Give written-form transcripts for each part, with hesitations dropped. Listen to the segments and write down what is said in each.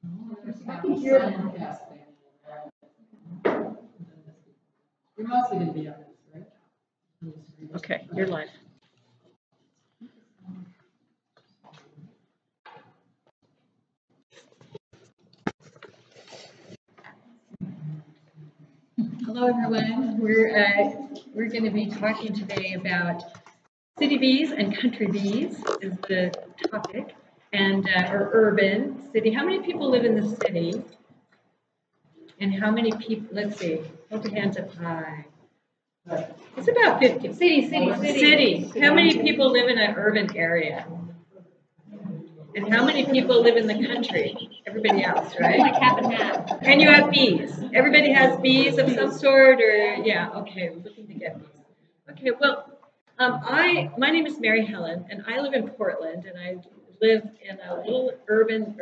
I can hear them. You're mostly going to be on this, right? Okay, you're live. Hello, everyone. We're going to be talking today about city bees and country bees is the topic, and or urban city. How many people live in the city? And how many people? Let's see. Hold your hands up high. It's about 50. City. How many people live in an urban area? And how many people live in the country? Everybody else, right? Like half and half. And you have bees. Everybody has bees of some sort, or yeah, okay, we're looking to get bees. Okay, well, my name is Mary Helen, and I live in Portland, and I live in a little urban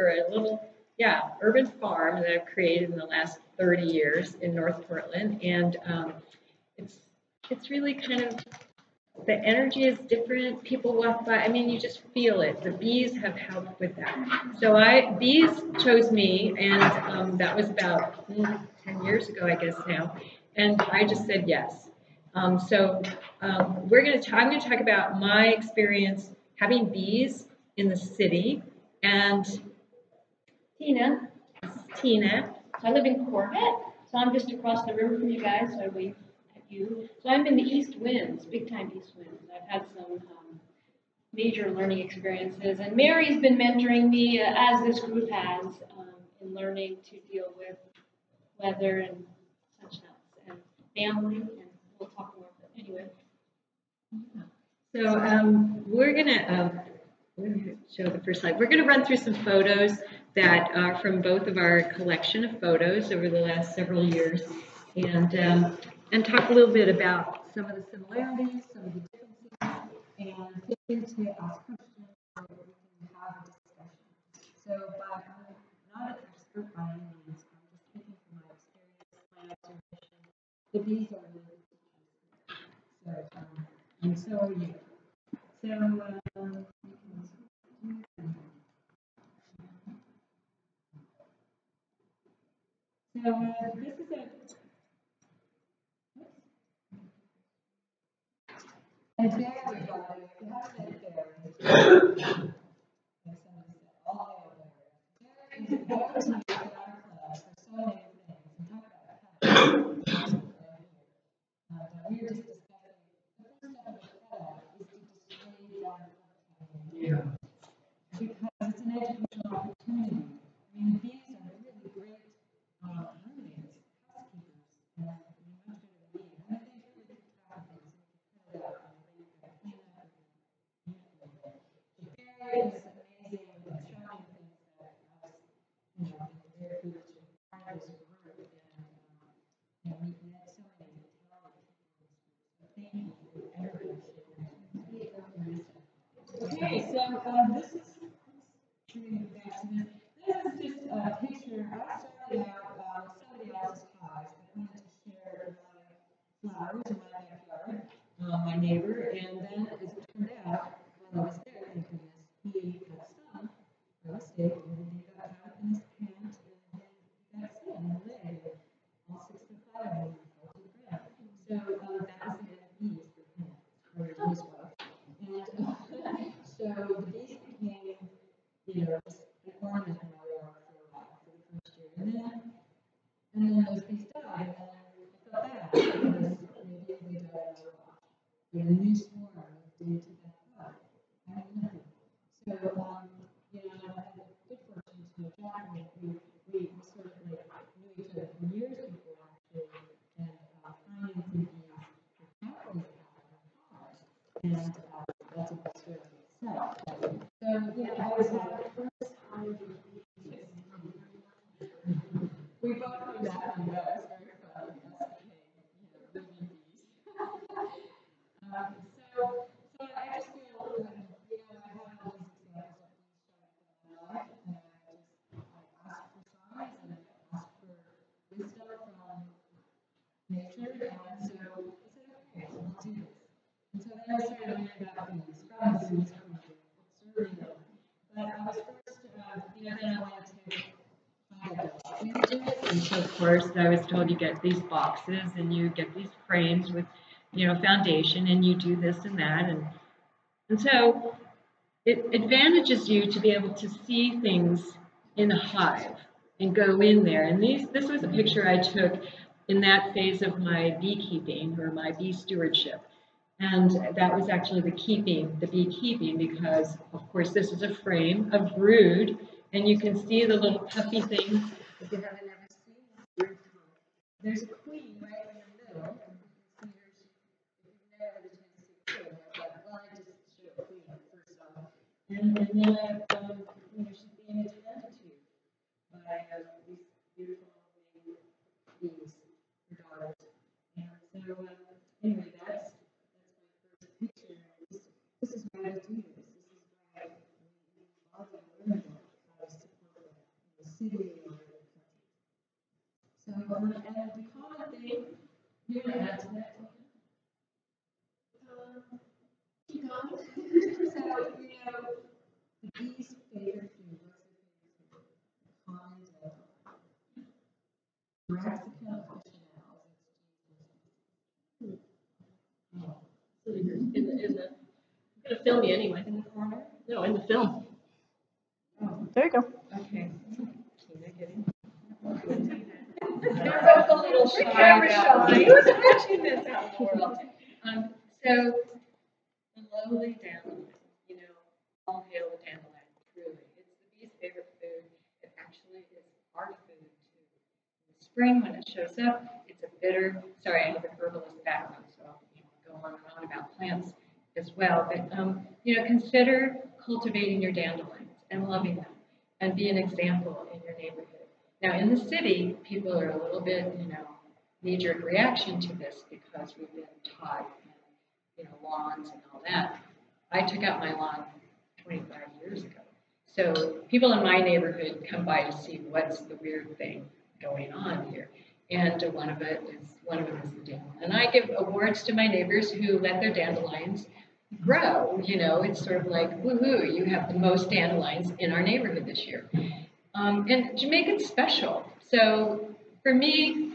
farm that I've created in the last 30 years in North Portland, and it's really kind of, the energy is different. People walk by. I mean, you just feel it. The bees have helped with that. So bees chose me, and that was about 10 years ago, I guess now. And I just said yes. I'm going to talk about my experience having bees in the city. And Tina. Tina. So I live in Corvette. So I'm just across the river from you guys. So I wave at you. So I'm in the east winds, big time east winds. I've had some major learning experiences. And Mary's been mentoring me, as this group has, in learning to deal with weather and such and family. And we'll talk more. But anyway. So we're going to show the first slide. We're going to run through some photos that are from both of our collection of photos over the last several years, and talk a little bit about some of the similarities, some of the differences, and feel free to ask questions so that we can have a discussion. So, but I'm not an expert by any means. I'm just speaking from my experience, my observation. The bees are really good teachers. So, and so are you. So, this is a berry garden. If you haven't been berry, like somebody said, all day berry. Berry is the go-to in our class for so many things. And talk about cutout. We were just discussing the first step of a cutout is to display down. Yeah. Because it's an educational opportunity. I mean, the bees are really great pollinators, housekeepers, and much better than me. And they really keep track of things, and you can cut it out, and then you can clean up and manipulate it. The berry is amazing with showing things that us, very foolish and farmers group, and meet so many talented people in this group. So thank you for everybody sharing. Okay, so this is. This is just a picture. I started out with somebody else's hives, but I wanted to share my flowers in my backyard, my neighbor, and then as it turned out, while I was there, thank goodness, he got stung by mistake, and he got caught in his pants, and then he got stung in the leg, and all 6 of the flowers fell to the ground. So that was the end of bees for him, or his wife. And so the bees became, just an ornament in my yard for a while, for the first year. And then those bees died, and then I felt bad because maybe they died out of luck. But a new swarm moved into that hive. I had nothing. So, I had the good fortune to know Jack, and we sort of knew each other for years before, actually, and finding some bees with pathways out in the cars. And that's a good story in itself. So, I was having the first time with bees. We both knew that one. That was very funny. Living bees. So I just feel, I have all these examples of bees showing up in my life, and I ask for signs, and I ask for wisdom from nature, and so I said, okay, so I'll do this. And so then I started learning about bees, from the bees, from the certainly. But I was first, then I went to you to do it. And so, of course, I was told you get these boxes and you get these frames with, foundation, and you do this and that. And so it advantages you to be able to see things in a hive and go in there. And this was a picture I took in that phase of my beekeeping or my bee stewardship. And that was actually the beekeeping, because of course this is a frame, a brood, and you can see the little puffy things. If you haven't ever seen a brood comb, there's a queen right in the middle. And you can see her, if you've never had a chance to see a queen, well, I just showed a queen first off. And then she's being attended to by these beautiful bees, her daughters. And so anyway, that's picture. This is why I do this. This is why we all learn about how to support the city or the country. So, and the common thing, you're going to add to that. Keep going. So, the bee's favorite food, what's their favorite food? Common dandelion. Brassica officinale. So you're in the I'm gonna film you anyway. In the corner? No, in the film. Oh, There you go. okay. They're both a little shy about it. Who's watching this out in the world? So, the lowly dandelion, all hail the dandelion, truly. It's the bee's favorite food. It actually is our food, too. In the spring, when it shows up, it's a bitter, sorry, I have an herbalist background, so I'll go on and on about plants as well. But, consider cultivating your dandelions and loving them and be an example in your neighborhood. Now, in the city, people are a little bit, knee-jerk reaction to this because we've been taught, lawns and all that. I took out my lawn 25 years ago. So people in my neighborhood come by to see what's the weird thing going on here. And one of them is the dandelion. And I give awards to my neighbors who let their dandelions grow. It's sort of like, woohoo, you have the most dandelions in our neighborhood this year. And to make it special. So for me,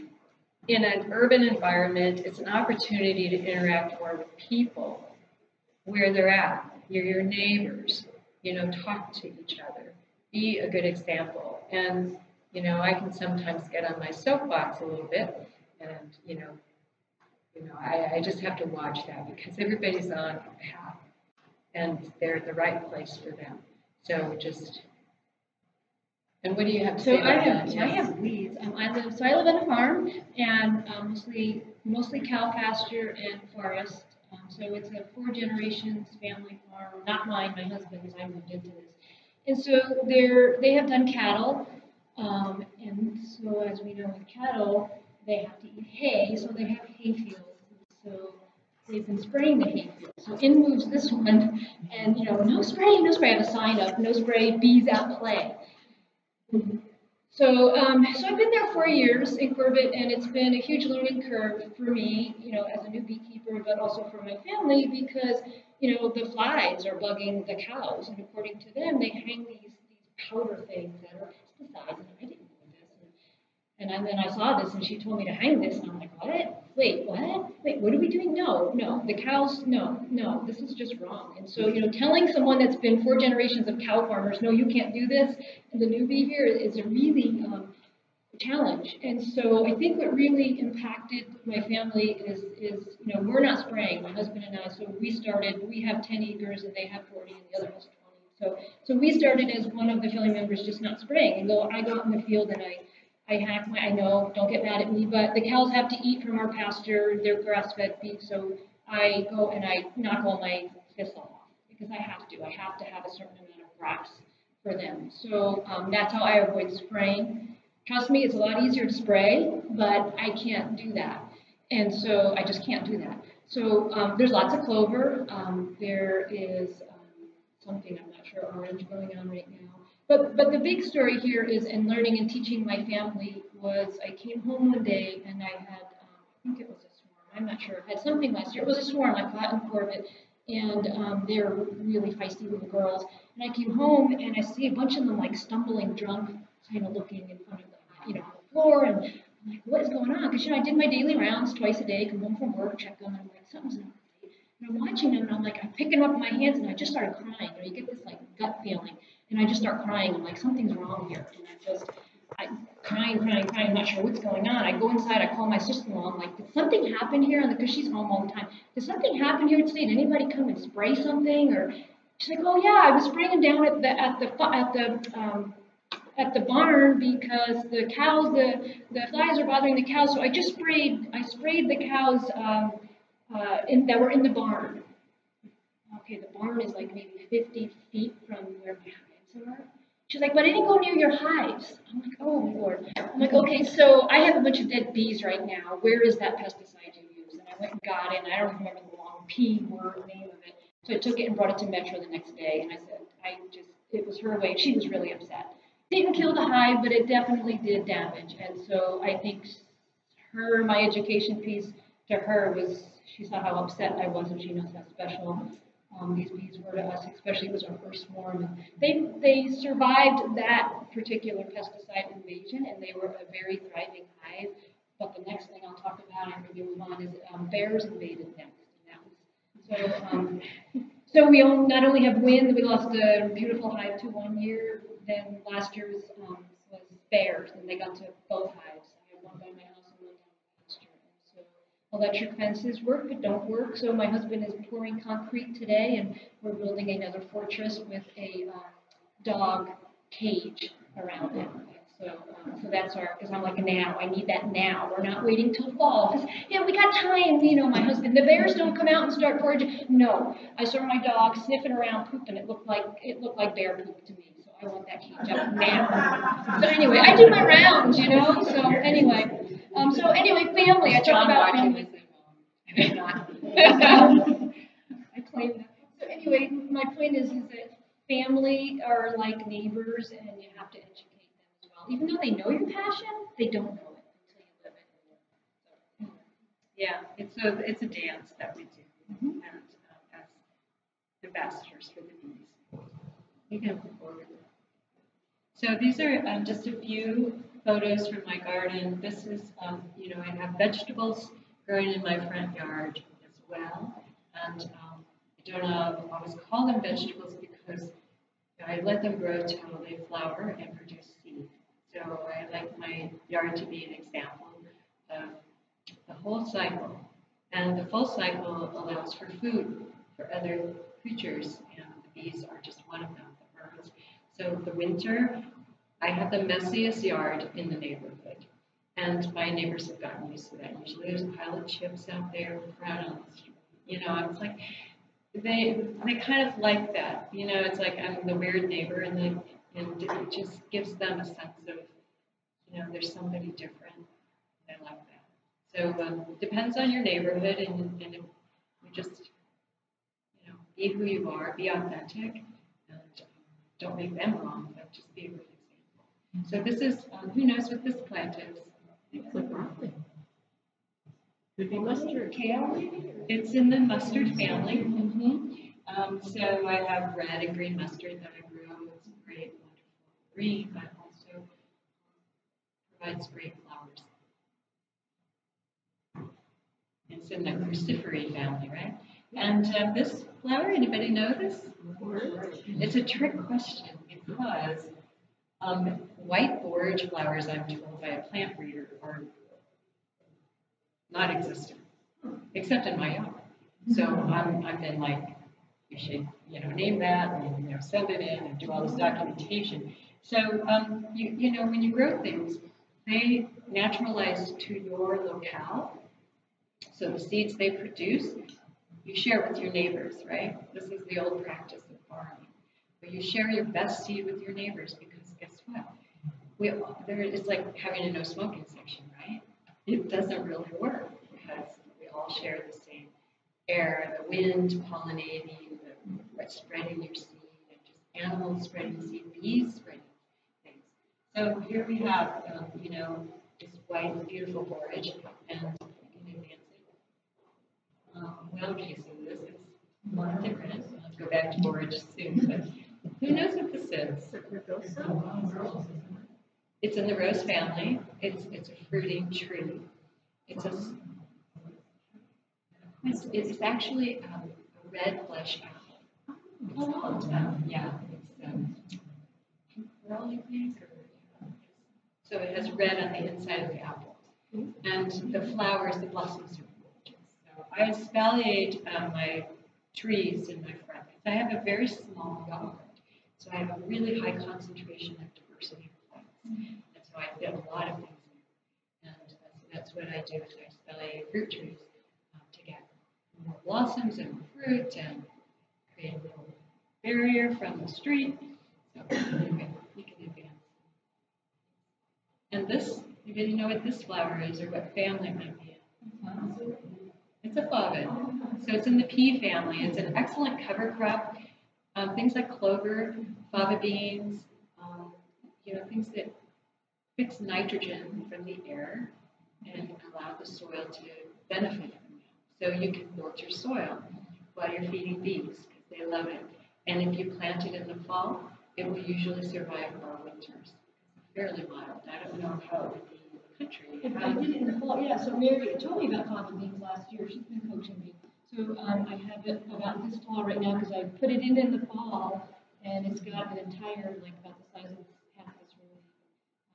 in an urban environment, it's an opportunity to interact more with people where they're at. You're your neighbors, talk to each other, be a good example. And, I can sometimes get on my soapbox a little bit and, I just have to watch that because everybody's on a path and they're at the right place for them. So and what do you have to say about that? I have weeds. I live on a farm and mostly cow pasture and forest. So it's a 4 generations family farm, not mine, my husband's. I moved into this. And so they have done cattle. And so as we know with cattle, they have to eat hay, so they have hay fields. So they've been spraying the hay field. So in moves this one, and no spray, no spray. I have a sign up, no spray, bees at play. So I've been there 4 years in Corbett, and it's been a huge learning curve for me, as a new beekeeper, but also for my family because, the flies are bugging the cows, and according to them, they hang these powder things that are pesticides, and I didn't know this. And then I saw this, and she told me to hang this, and I'm like, what? Wait, what? Wait, what are we doing? No, the cows, no, this is just wrong. And so, telling someone that's been 4 generations of cow farmers, no, you can't do this, and the newbie here is a really challenge. And so I think what really impacted my family is we're not spraying, my husband and I, so we have 10 acres, and they have 40, and the other has 20. So we started as one of the family members just not spraying, and I go out in the field and I hack I know, don't get mad at me, but the cows have to eat from our pasture, they're grass-fed beef, so I go and I knock all my thistle off, because I have to have a certain amount of grass for them. So that's how I avoid spraying. Trust me, it's a lot easier to spray, but I can't do that. And so I just can't do that. So there's lots of clover. There is something, I'm not sure, orange going on right now. But the big story here is, in learning and teaching my family, was I came home one day and I had, I think it was a swarm, I'm not sure, I had something last year. It was a swarm, I caught in Corbett, and they're really feisty little girls. And I came home and I see a bunch of them like stumbling drunk, kind of looking in front of the on the floor, and I'm like, what is going on? Because, I did my daily rounds twice a day, come home from work, check them, and I'm like, something's not right. And I'm watching them, and I'm like, I'm picking them up in my hands, and I just started crying. You get this, like, gut feeling, and I just start crying. I'm like, something's wrong here. And I'm crying, I'm not sure what's going on. I go inside, I call my sister-in-law, I'm like, did something happen here? Because she's home all the time. Did something happen here today? Did anybody come and spray something? Or she's like, oh yeah, I was spraying down at the barn because the cows, the flies are bothering the cows. So I sprayed the cows that were in the barn. Okay, the barn is like maybe 50 feet from where my hives are. She's like, but I didn't go near your hives. I'm like, oh Lord. I'm like, okay, so I have a bunch of dead bees right now. Where is that pesticide you use? And I went and got it, and I don't remember the long P word name of it. So I took it and brought it to Metro the next day, and I said, it was her way, and she was really upset. Didn't kill the hive, but it definitely did damage. And so I think my education piece to her was, she saw how upset I was, and she knows how special these bees were to us, especially it was our first swarm. And they survived that particular pesticide invasion, and they were a very thriving hive. But the next thing I'll talk about, and maybe move on, is bears invaded next. And so we not only have wind, we lost a beautiful hive to 1 year. Then last year was bears, and they got to both hives. I have one by my house and one down the pasture. And so electric fences work, but don't work. So my husband is pouring concrete today, and we're building another fortress with a dog cage around it. So that's because I'm like, now, I need that now. We're not waiting till fall. Because, we got time, my husband. The bears don't come out and start foraging. No, I saw my dog sniffing around pooping. It looked like bear poop to me. So I want that cage up now. So anyway, I do my rounds, So anyway, family. I talk about family. I claim that. So anyway, my point is that family are like neighbors, and you have to educate. Even though they know your passion, they don't know it until you live it. Yeah, it's a dance that we do, and as ambassadors for the bees. You can look forward to that. So these are just a few photos from my garden. This is, I have vegetables growing in my front yard as well, and I don't always call them vegetables because I let them grow till they flower and produce seed. So I like my yard to be an example of the whole cycle. And the full cycle allows for food for other creatures, and the bees are just one of them, the birds. So the winter, I have the messiest yard in the neighborhood. And my neighbors have gotten used to that. Usually there's a pile of chips out there out on the street. It's like, they kind of like that. It's like I'm the weird neighbor, and it just gives them a sense of, there's somebody different. They like that. So it depends on your neighborhood, and if you just, be who you are, be authentic, and don't make them wrong, but just be a good example. So this is, who knows what this plant is? It's like broccoli. Could be mustard. Kale, maybe? It's in the mustard family. So I have red and green mustard that I grew. It's great, wonderful green, but also provides great flowers. It's in the crucifery family, right? And this flower, anybody know this? It's a trick question because white borage flowers, I'm told by a plant breeder, are not existent, except in my yard. So I've been like, you should, name that and send it in and do all this documentation. So when you grow things, they naturalize to your locale. So the seeds they produce, you share with your neighbors, right? This is the old practice of farming. But you share your best seed with your neighbors because guess what? It's like having a no smoking section, right? It doesn't really work because we all share the same air, the wind pollinating, the spreading your seed, and just animals spreading seed, bees spreading things. So here we have, this white, beautiful borage, and you can advance it. Well, okay, so this is more different. Let's go back to borage soon, but who knows what this is? It's in the rose family. It's a fruiting tree. It's actually a red flesh apple. Yeah, it's pearly pink. So it has red on the inside of the apple. And the flowers, the blossoms are gorgeous. So I espaliate my trees in my front. I have a very small yard, so I have a really high concentration of diversity of plants. And so I fit a lot of things in. And so that's what I do is I espaliate fruit trees to get more blossoms and more fruit and create a little barrier from the street. So anyway, we can advance. And this, you didn't know what this flower is or what family it might be in. It's a fava. So it's in the pea family. It's an excellent cover crop. Things like clover, fava beans, things that fix nitrogen from the air and allow the soil to benefit from that. So you can build your soil while you're feeding bees because they love it. And if you plant it in the fall, it will usually survive our winters. It's fairly mild. I don't know how it would be in the country. I did it in the fall, yeah. So Mary told me about fava beans last year. She's been coaching me. So I have it about this tall right now because I put it in the fall, and it's got an entire, like about the size of half this room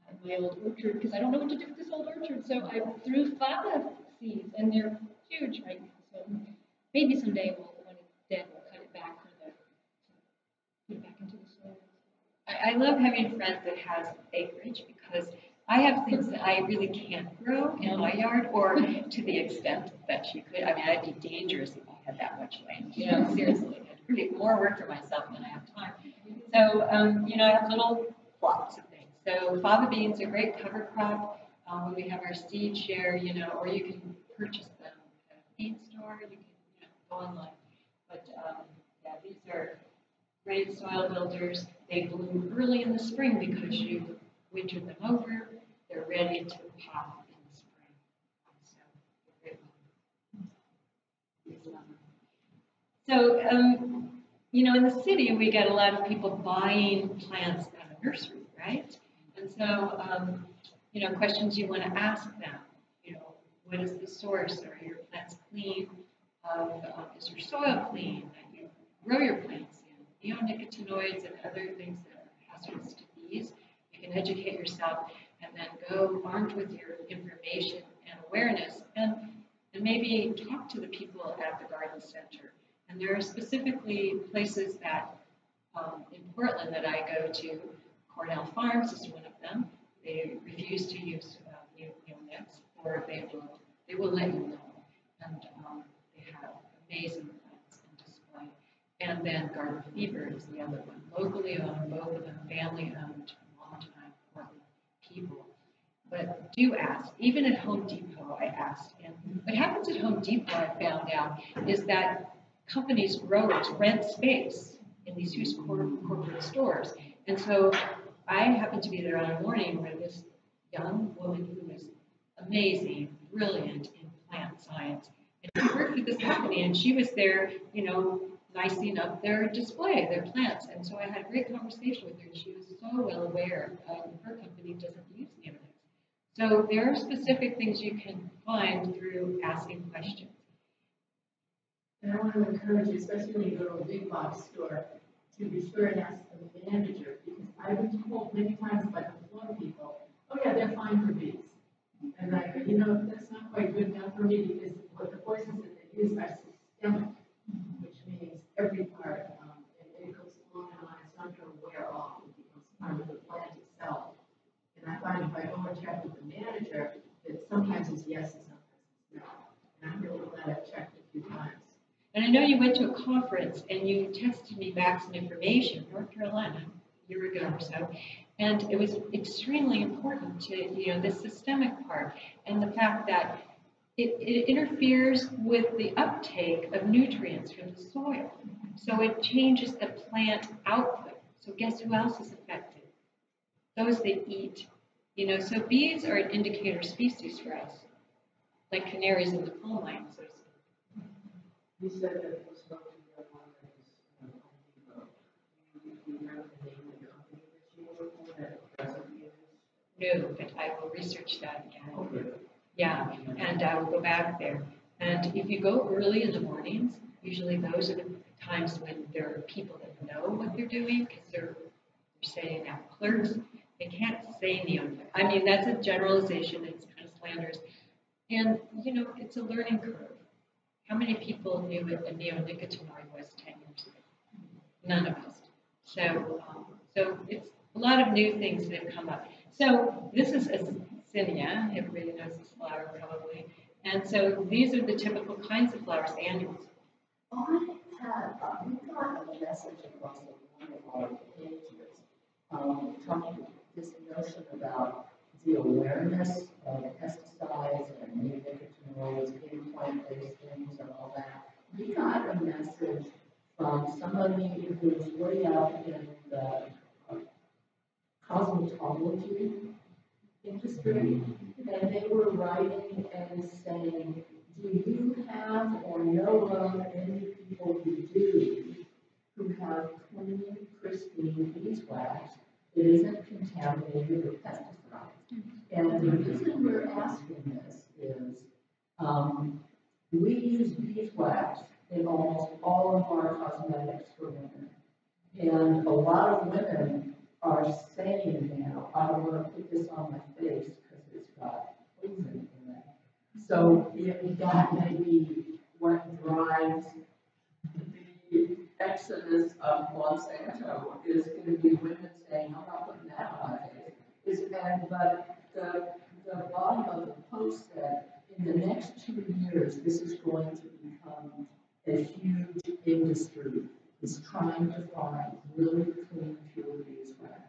in my old orchard because I don't know what to do with this old orchard. So I threw fava seeds, and they're huge right now. So maybe someday when it's dead, we'll cut it back to put it back into the soil. I love having friends that has acreage because I have things that I really can't grow in my yard or to the extent that you could. I mean, I'd be dangerous if I had that much land. Seriously. I'd create more work for myself than I have time. So, I have little plots of things. So fava beans are a great cover crop. When we have our seed share, or you can purchase them at a feed store. You can go online. But, these are great soil builders. They bloom early in the spring because you wintered them over. They're ready to pop in the spring. So, in the city, we get a lot of people buying plants at a nursery, right? And so, questions you want to ask them, what is the source? Are your plants clean? Is your soil clean that you grow your plants in? Neonicotinoids and other things that are hazardous to bees. You can educate yourself and then go armed with your information and awareness and maybe talk to the people at the garden center. And there are specifically places that in Portland that I go to. Cornell Farms is one of them. They refuse to use neonics, or they will let you know. And they have amazing plants on display. And then Garden Fever is the other one. Locally owned, both of them family owned, long-time Portland people. But do ask. Even at Home Depot, I asked. And what happens at Home Depot, I found out, is that companies, growers, rent space in these huge corporate stores. And so I happened to be there on a morning where this young woman who was amazing, brilliant in plant science, and she worked for this company, and she was there, nicing up their display, their plants. And so I had a great conversation with her, and she was so well aware her company doesn't use neonics. So there are specific things you can find through asking questions. And I want to encourage you, especially when you go to a big box store, to be sure and ask the manager, because I've been told many times by the floor people, oh yeah, they're fine for bees. And I go, that's not quite good enough for me because what the poisons that they use are systemic, which means every part, and it goes on and on, it's not going to wear off, it becomes part of the plant itself. And I find if I go and check with the manager, that sometimes it's yes and sometimes it's no. And I'm really glad I've checked a few times. And I know you went to a conference and you texted me back some information, North Carolina, a year ago or so, and it was extremely important to, the systemic part and the fact that it interferes with the uptake of nutrients from the soil. So it changes the plant output. So guess who else is affected? Those that eat. So bees are an indicator species for us, like canaries in the coal mine, so to speak. You said that it was supposed to be the one that is Home Depot. Do you know the name of the company that you work for that doesn't use? No, but I will research that again. Yeah, and I will go back there. And if you go early in the mornings, usually those are the times when there are people that know what they're doing because they're saying now clerks, they can't say neonicotinoid. I mean, that's a generalization, it's kind of slanderous. And, you know, it's a learning curve. How many people knew what a neonicotinoid was 10 years ago? None of us. So, so it's a lot of new things that have come up. So this is a zinnia. Everybody knows this flower probably. And so these are the typical kinds of flowers, annuals. I had, we got a message across one of our pages, talking this notion about the awareness of pesticides and neonicotinoids, plant-based things and all that. We got a message from somebody who was way out in the cosmetology industry, and they were writing and saying, do you have or know of any people who do, who have clean, pristine beeswax that isn't contaminated with pesticides? And the reason we're asking this is, we use beeswax in almost all of our cosmetics for women. And a lot of women are saying now, I don't want to put this on my face because it's got poison in it. So that may be what drives the exodus of Monsanto, is going to be women saying, I'm not putting that on my face. But the bottom of the post said, in the next 2 years, this is going to become a huge industry. Is trying to find really clean, pure beeswax,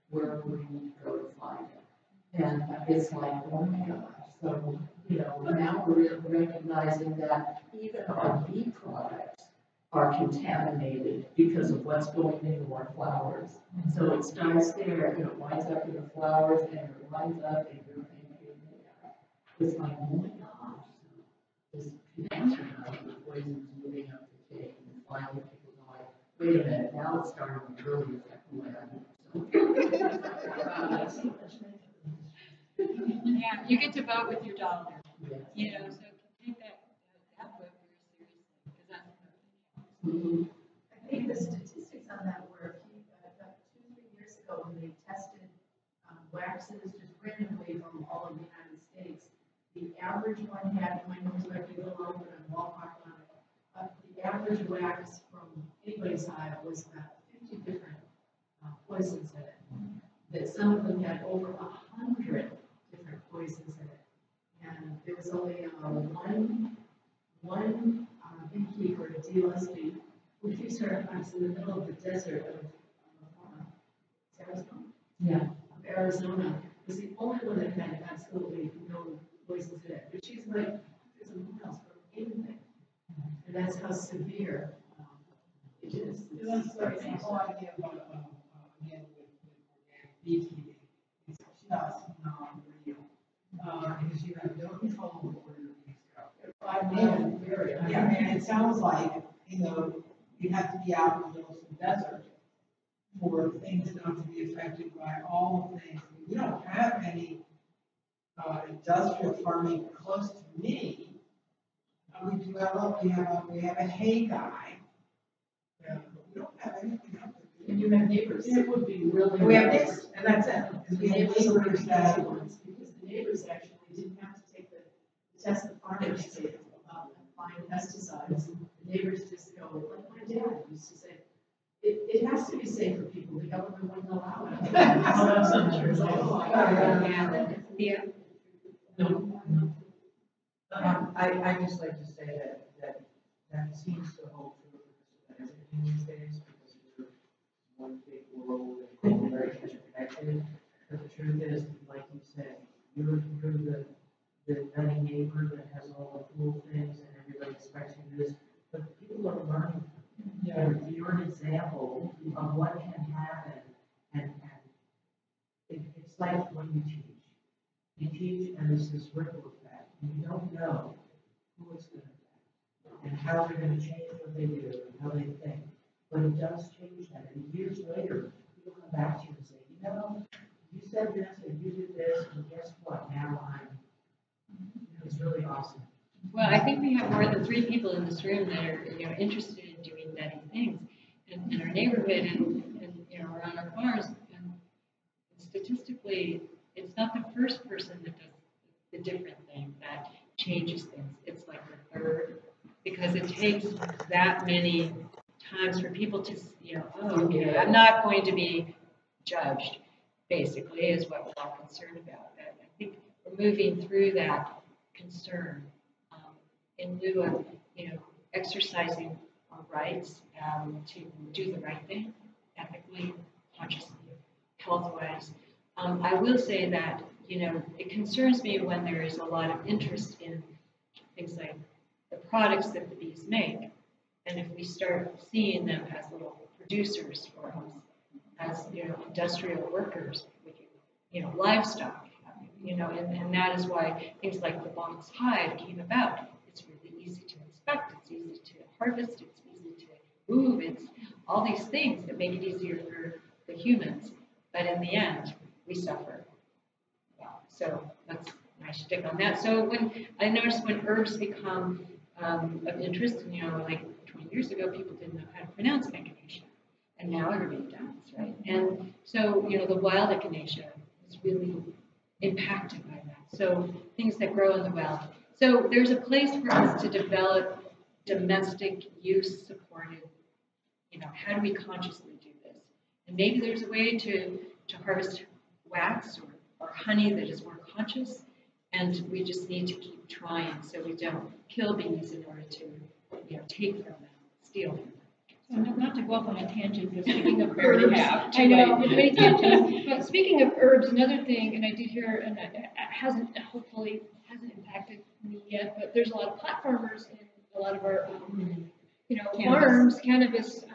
where we go to find it. And it's like, oh my gosh. So, you know, now we're recognizing that even our bee products are contaminated because of what's going into our flowers. So it starts there, and it winds up in the flowers, and it winds up in your pancake. It's like, oh my gosh. This connection of the poisons moving up the chain, and finally people going, wait a minute, now it's starting to really affect the way I do. Yeah, you get to vote with your dollar. Yes. You know, so take that vote very seriously because that's I think the statistics on that were, about 2-3 years ago, when they tested waxes just randomly from all of the United States, the average one had, my nose might be a little longer than ballpark on it, but the average wax from anybody's hive was about 50 different poisons in it. That some of them had over 100 different poisons in it. And there was only one beekeeper, Gillespie, who keeps her hives in the middle of the desert of Arizona. Yeah. Of Arizona, was the only one that had absolutely no poisons in it. But she's like, there's no one else for anything. And that's how severe it is. That's the whole idea about, again, with beekeeping, it's just non-real. Because you have no control over where your bees go. 5 mile area. Yeah, and it sounds like, you know, you have to be out in the middle of some desert for things not to be affected by all the things. I mean, we don't have any industrial farming close to me. We do have we have a hay guy. But we don't have anything else. And you have neighbors. It would be really. We have neighbors, and that's it. The We have neighbors were neighbors the that, guilty ones, because the neighbors actually didn't have to take the test the farmers take about applying pesticides. The neighbors just go, like my dad used to say, it has to be safe for people, the government wouldn't allow it. Oh, that's not true. Yeah. No. I just like to say that seems to hold true for everything these days, because we're one big world and we're very interconnected. But the truth is, like you said, you're the nutty neighbor that has all the cool things and everybody expects you to do this, but people are learning. You're an example of what can happen, and it's like when you teach. You teach, and there's this ripple effect, and you don't know who it's going to affect, and how they're going to change what they do, and how they think. But it does change that, and years later, people come back to you and say, you know, you said this, and you did this, and guess what, now it was really awesome. Well, I think we have more than 3 people in this room that are, interested in doing nutty things in our neighborhood and around our farms. And statistically, it's not the first person that does the different thing that changes things. It's like the third, because it takes that many times for people to, oh, okay, I'm not going to be judged, basically, is what we're all concerned about. And I think we're moving through that concern in lieu of, exercising our rights to do the right thing, ethically, consciously, health-wise. I will say that, it concerns me when there is a lot of interest in things like the products that the bees make, and if we start seeing them as little producers for us, as industrial workers, livestock, and that is why things like the box hive came about. It's really easy to inspect, it's easy to harvest, it's easy to move, it's all these things that make it easier for the humans, but in the end, we suffer. So that's my shtick on that. So when I noticed when herbs become of interest, like 20 years ago, people didn't know how to pronounce echinacea, and now everybody does, right? And so, the wild echinacea is really impacted by that. So things that grow in the wild. So there's a place for us to develop domestic use supported, how do we consciously do this? And maybe there's a way to harvest wax or honey that is more conscious, and we just need to keep trying so we don't kill bees in order to, take from them, steal from them. So not to go off on a tangent, but speaking of herbs, I know, many tangents, but speaking of herbs, another thing, and I did hear, and it hopefully hasn't impacted me yet, but there's a lot of pot farmers in a lot of our, farms, cannabis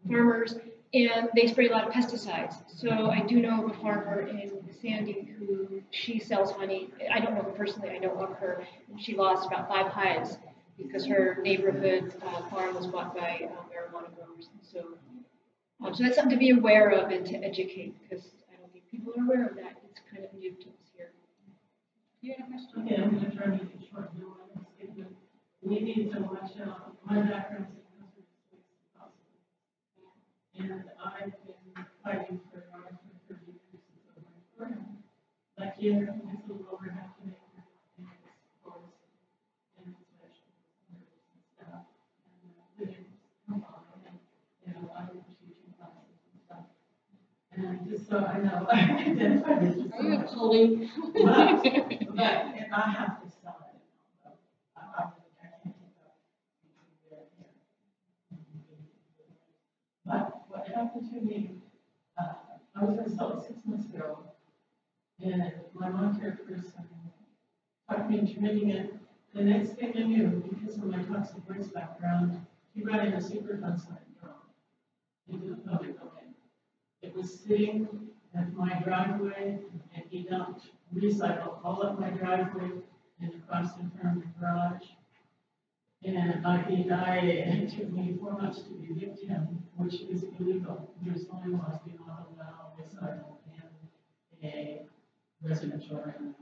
farmers, and they spray a lot of pesticides. So I do know of a farmer in Sandy who she sells honey. I don't know her personally, I know of her, and she lost about 5 hives because her neighborhood farm was bought by marijuana growers. So that's something to be aware of and to educate, because I don't think people are aware of that. It's kind of new to us here. You had a question? Okay, I'm going to try to make it short. No one else can, but we need to watch out. My background is in customer service, and I've been fighting for our 30 years since I was born. Like here, it's a little over half an acre, and it's forest, and it's vegetables and herbs and stuff. And the neighbors come on, and I was teaching classes and stuff. And just so I know, I identify with you. Are you a colleague? But and I have to sell it. I can't keep up. But what happened to me, I was going to sell it 6 months ago, and my long-term person talked me into reading it. The next thing I knew, because of my toxic waste background, he brought in a Superfund sign into the public domain. It was sitting at my driveway, and he dumped recycle all up my driveway and across in front of the garage. And it took me 4 months to evict him, which is illegal. There's only laws do not allow recycle in a residential area.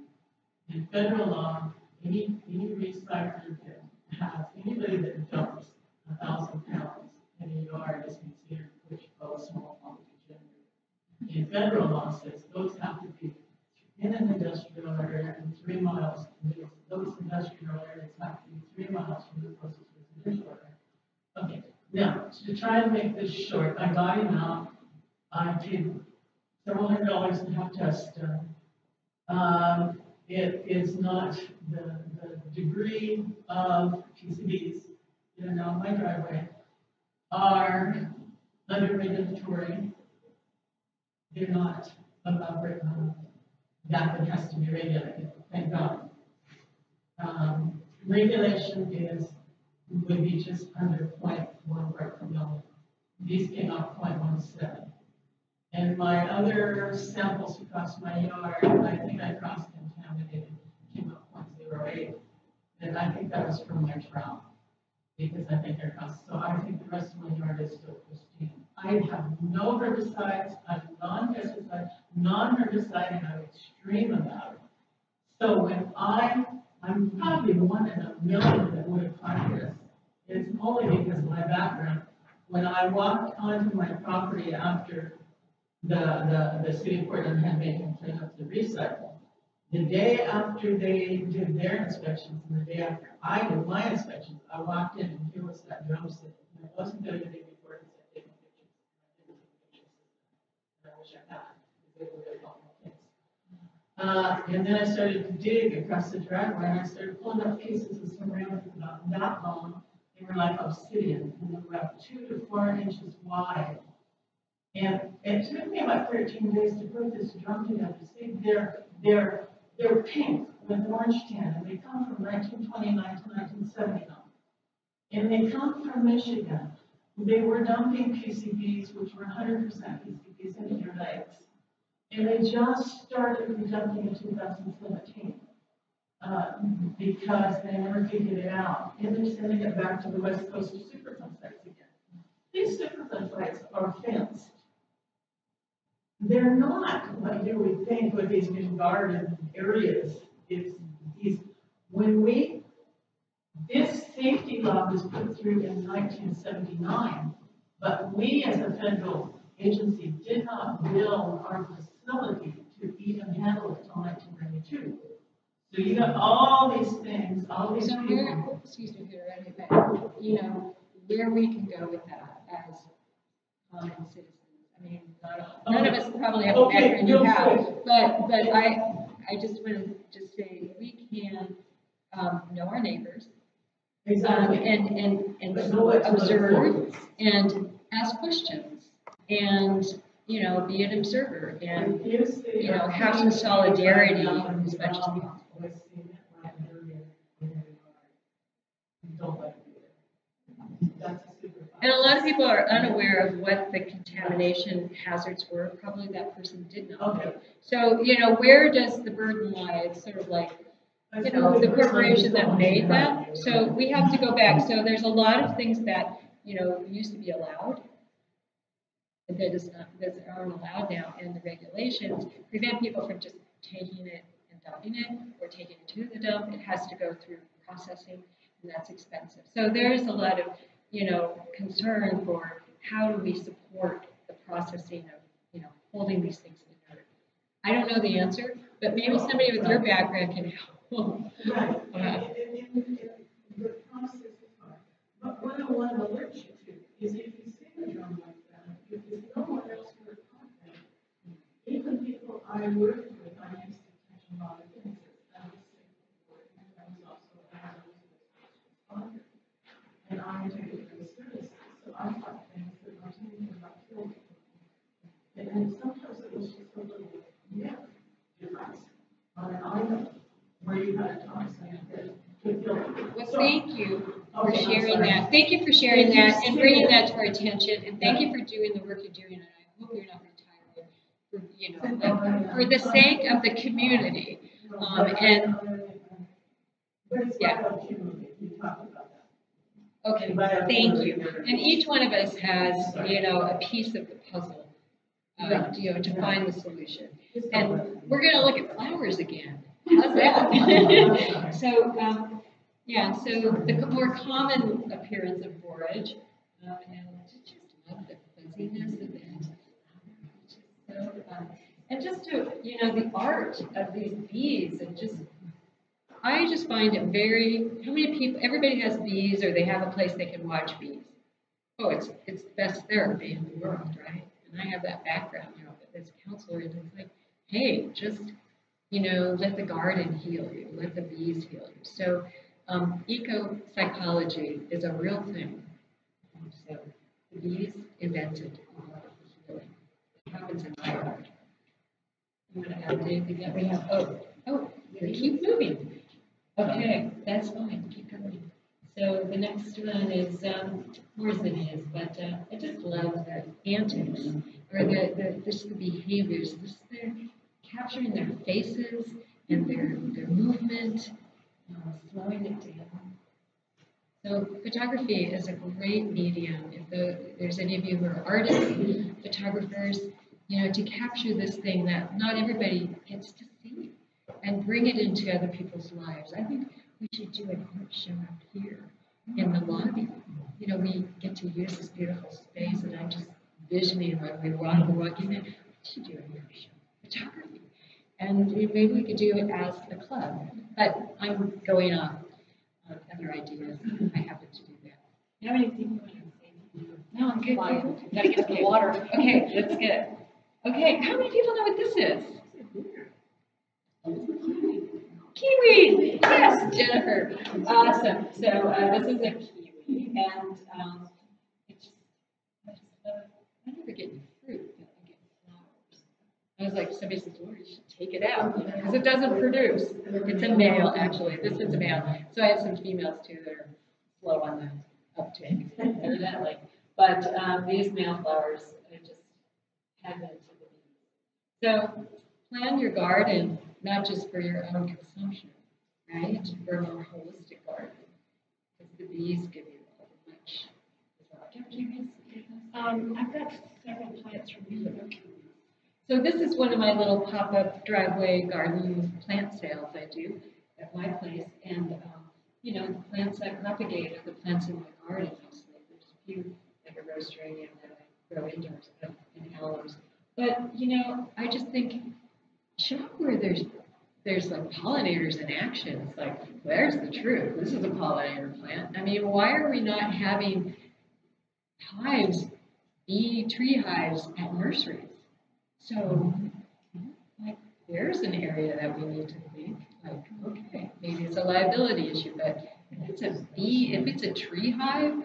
In federal law, any recycler that has anybody that dumps 1,000 pounds in a yard is considered a small quantity gender. In federal law says those have to be in an industrial area and 3 miles. Those industrial areas have to be 3 miles from the closest residential area. Okay, now to try and make this short, I got him out. I paid several $100s to have tests done. It is not the degree of PCBs that are now in my driveway are under regulatory. They're not above that has to be regulated, thank God. Regulation would be just under 0.1 part per million. These came out 0.17. And my other samples across my yard, I think I cross-contaminated, came up 0.08. And I think that was from my trout, because I think they're cross. So I think the rest of my yard is still pristine. I have no herbicides, I'm non-pesticide, non-herbicide, and I'm extreme about it. So when I'm probably one in a million that would have caught this. It's only because of my background. When I walked onto my property after the city of Portland had made me clean up the recycle, the day after they did their inspections and the day after I did my inspections, I walked in and here was that drum sitting. And I wasn't there the day before because I taken pictures. I didn't take pictures. And I wish I had, because they would have helped my kids. And then I started to dig across the driveway and I started pulling up pieces of ceramic about that long. They were like obsidian and they were about 2 to 4 inches wide. And it took me about 13 days to put this drum together. See, they're pink with orange tan, and they come from 1929 to 1979. And they come from Michigan. They were dumping PCBs, which were 100% PCBs, into your lakes. And they just started dumping in 2017 because they never figured it out. And they're sending it back to the West Coast to Superfund sites again. These Superfund sites are fenced. They're not what you would think with these big guarded areas. It's these, this safety law was put through in 1979, but we as a federal agency did not build our facility to even handle it until 1992. So you got all these things, all these So people. excuse me, Peter, but you know, where we can go with that as common citizens. I mean, none of us probably have the background you have, but I just want to just say we can know our neighbors, Exactly. and observe and ask questions, and you know, be an observer, and you know, have some solidarity as much as possible. And a lot of people are unaware of what the contamination hazards were. Probably that person did not know. So, you know, where does the burden lie? It's sort of like, you know, the corporation that made that. So we have to go back. So there's a lot of things that, you know, used to be allowed that aren't allowed now, and the regulations prevent people from just taking it and dumping it, or taking it to the dump. It has to go through processing, and that's expensive. So there's a lot of, you know, concern for how do we support the processing of, you know, holding these things in dirt. I don't know the answer, but maybe somebody with your background can help. Right. And the process is hard. But what I want to alert you to is if you see a drum like that, if there's no one else who would contact, even people I worked with, I used to catch a lot of things. I was also responder. And I took it very seriously. So I thought things that were thinking about killing people. And sometimes it was just a little difference on an item where you had a toxin that could kill people. Well, thank you for sharing that. Thank you for sharing that and bringing that to our attention. And thank you for doing the work you're doing. And I hope you're not retired, for, you know, for the sake of the community. And yeah. Okay, thank you. And each one of us has, you know, a piece of the puzzle, you know, to find the solution. And we're going to look at flowers again. How's that? So, yeah, so the more common appearance of forage, and I just love the fuzziness of it. So, and just to, you know, the art of these bees, and just, I just find it very, how many people, everybody has bees, or they have a place they can watch bees. Oh, it's the best therapy in the world, right? And I have that background, you know, as a counselor, and it's like, hey, just, you know, let the garden heal you, let the bees heal you. So eco-psychology is a real thing. So the bees invented healing. It happens in my art. I'm going to add anything that we have. Oh, we keep moving. Okay, that's fine. Keep going. So the next one is more than his, but I just love the antics, or the behaviors. They're capturing their faces and their movement, slowing it down. So photography is a great medium. If there's any of you who are artists, photographers, to capture this thing that not everybody gets to see and bring it into other people's lives. I think we should do an art show out here in the lobby. We get to use this beautiful space, and I'm just visioning when we were walking in. We should do an art show, photography. And maybe we could do it as a club. But I'm going off other ideas. I happen to do that. You have anything you want to say? No, I'm good. Gotta get some water. Okay, that's good. Okay, how many people know what this is? Kiwi! Yes, Jennifer. Awesome. So this is a kiwi, and I never get any fruit, but I get flowers. I was like, somebody says, Lord, you should take it out, because it doesn't produce. It's a male, actually. This one's a male. So I have some females, too, that are slow on the uptake, evidently. But these male flowers, I just had them to the bees. So plan your garden, not just for your own consumption, right? For a more holistic garden. Because the bees give you much. I've got several plants from you. So this is one of my little pop-up driveway garden plant sales I do at my place. And, the plants I propagate are the plants in my garden mostly. There's a few, like a rose geranium that I grow indoors and aloes. But, I just think, shop where there's like pollinators in action. It's like, there's the truth. This is a pollinator plant. I mean, why are we not having hives, tree hives at nurseries? So, like, there's an area that we need to think, like, okay, maybe it's a liability issue, but if it's a tree hive,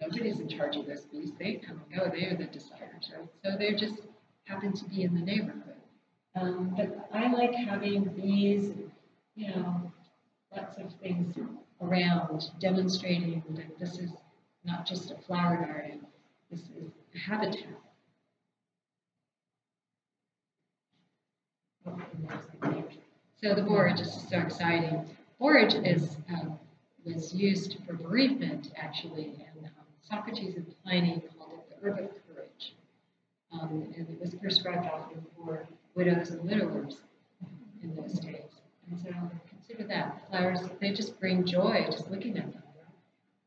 nobody's in charge of those bees. They come and go. They are the deciders, right? So they just happen to be in the neighborhood. But I like having bees, lots of things around, demonstrating that this is not just a flower garden, this is a habitat. So the borage is so exciting. Borage was used for bereavement, actually, and Socrates and Pliny called it the herb of courage. And it was prescribed often for widows and widowers in those days. And so consider that. Flowers, they just bring joy just looking at them.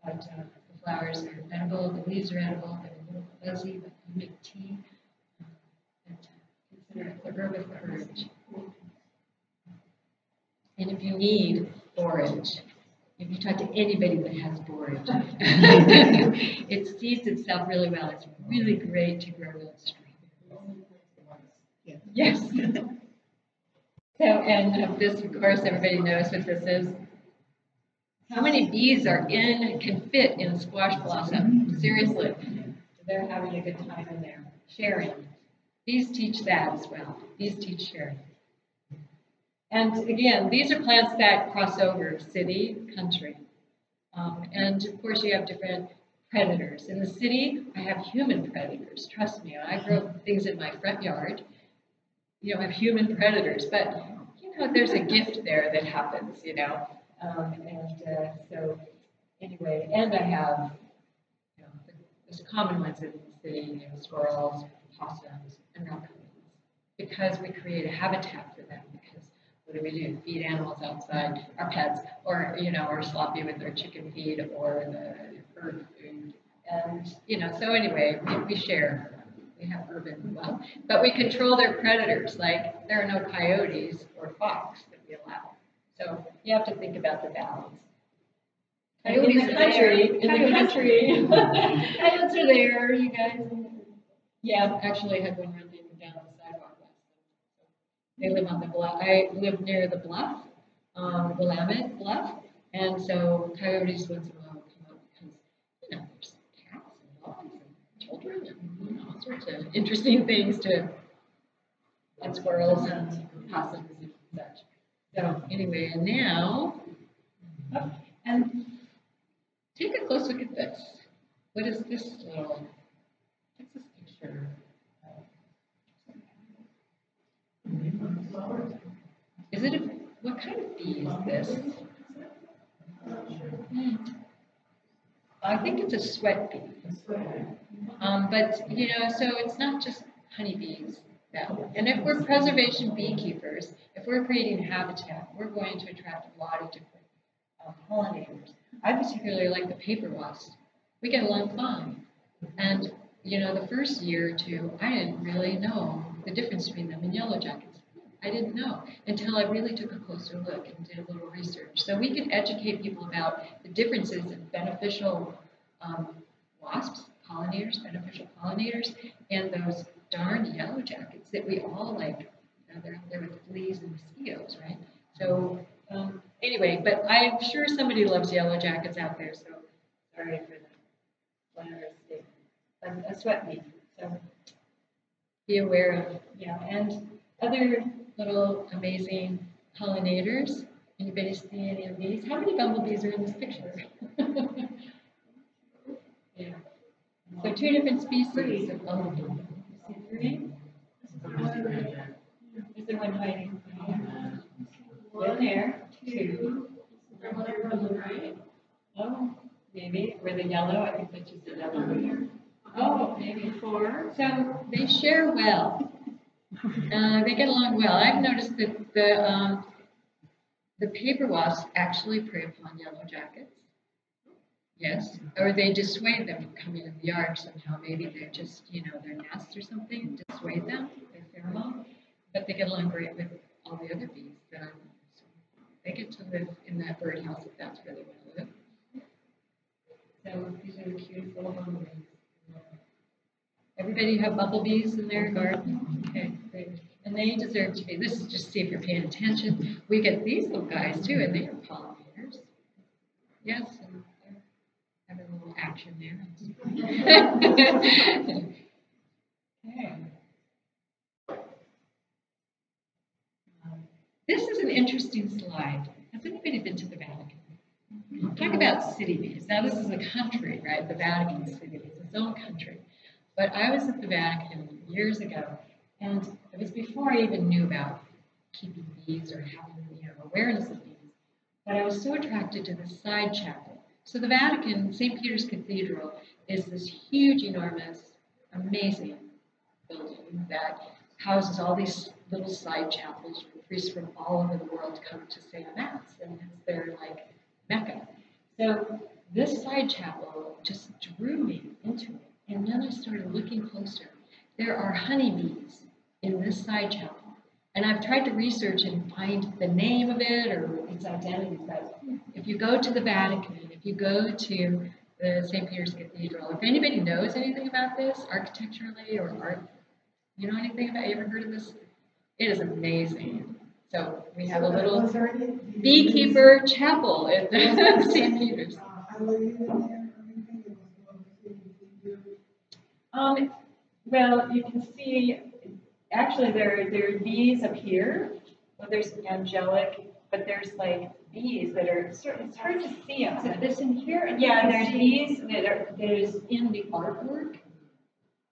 But the flowers are edible, the leaves are edible, they're a little fuzzy, but you make tea. Consider it the herb of courage. And if you need borage, if you talk to anybody that has borage, it seeds itself really well. It's really great to grow in strawberries. Yes. So, and this, of course, everybody knows what this is. How many bees can fit in a squash blossom? Seriously. They're having a good time in there. Sharing. Bees teach that as well. Bees teach sharing. And again, these are plants that cross over city, country. And of course, you have different predators. In the city, I have human predators. Trust me, I grow things in my front yard. I have human predators, but there's a gift there that happens, so anyway, and I have, there's common ones in the city, squirrels, possums, and raccoons, because we create a habitat for them. Because what do? Feed animals outside, our pets, or or sloppy with our chicken feed or the herb food, and so anyway, we share. We have urban well, but we control their predators. Like there are no coyotes or fox that we allow. So you have to think about the balance. Coyotes in the country. Coyotes are there, you guys. Yeah, actually, I had one running down the sidewalk last night. They live on the bluff. I live near the bluff, Willamette Bluff, and so coyotes once in a while will come up because there's cats and dogs and children and all sorts of interesting things and squirrels and possums and such. So anyway, and now, and take a close look at this. What is this little? What's this picture? Is it what kind of bee is this? I think it's a sweat bee. But, you know, so it's not just honeybees. No. And if we're preservation beekeepers, if we're creating habitat, we're going to attract a lot of different pollinators. I particularly like the paper wasp. We get along fine. And, you know, the first year or two, I didn't really know the difference between them and yellowjackets. I didn't know until I really took a closer look and did a little research. So we can educate people about the differences in beneficial wasps, pollinators, beneficial pollinators, and those darn yellowjackets that we all like. You know, they're up there with fleas and mosquitoes, right? So anyway, but I'm sure somebody loves yellowjackets out there, so sorry for the slanderous statement. A sweat bee, so be aware of, yeah, and other little amazing pollinators. Anybody see any of these? How many bumblebees are in this picture? Yeah. So 2 different species of bumblebee. You see 3? Is there one hiding? One there. 2. Is there one over on the right? Oh, maybe. Or the yellow. I think that's just the yellow here. Oh, maybe 4. So they share well. They get along well. I've noticed that the paper wasps actually prey upon yellowjackets. Yes, or they dissuade them from coming in the yard somehow. Maybe they're just, you know, their nests or something dissuade them, their pheromone. But they get along great with all the other bees that I know. So they get to live in that birdhouse if that's where they want to live. So these are the cutest little bumblebees. Everybody have bumblebees in their garden? Okay, great. And they deserve to be. This is just to see if you're paying attention. We get these little guys too, and they are pollinators. Yes, and they're having a little action there. Okay. This is an interesting slide. Has anybody been to the Vatican? Talk about city bees. Now this is a country, right? The Vatican is city bees, its own country. But I was at the Vatican years ago, and it was before I even knew about keeping bees or having, you know, awareness of bees. But I was so attracted to the side chapel. So the Vatican, St. Peter's Cathedral, is this huge, enormous, amazing building that houses all these little side chapels where priests from all over the world come to say a mass, and it's their like Mecca. So this side chapel just drew me into it. And then I started looking closer. There are honeybees in this side chapel. And I've tried to research and find the name of it or its identity. But if you go to the Vatican, if you go to the St. Peter's Cathedral, if anybody knows anything about this architecturally or art, you know anything about it? You ever heard of this? It is amazing. So we have a little beekeeper chapel at St. Peter's. Well, you can see, actually, there are bees up here. Well, there's angelic, but there's like bees that are, it's hard to see them. Is this in here? Yeah, there's bees that is in the artwork.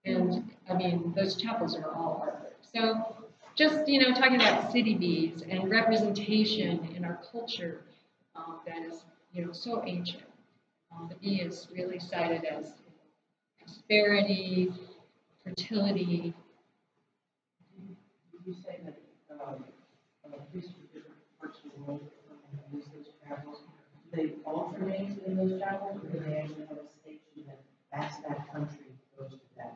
And, I mean, those chapels are all artwork. So, just, you know, talking about city bees and representation in our culture that is, you know, so ancient. The bee is really cited as prosperity, fertility. Did you say that priests from different parts of the world use those chapels? Do they alternate in those chapels, or do they actually have a station that's that country goes to that?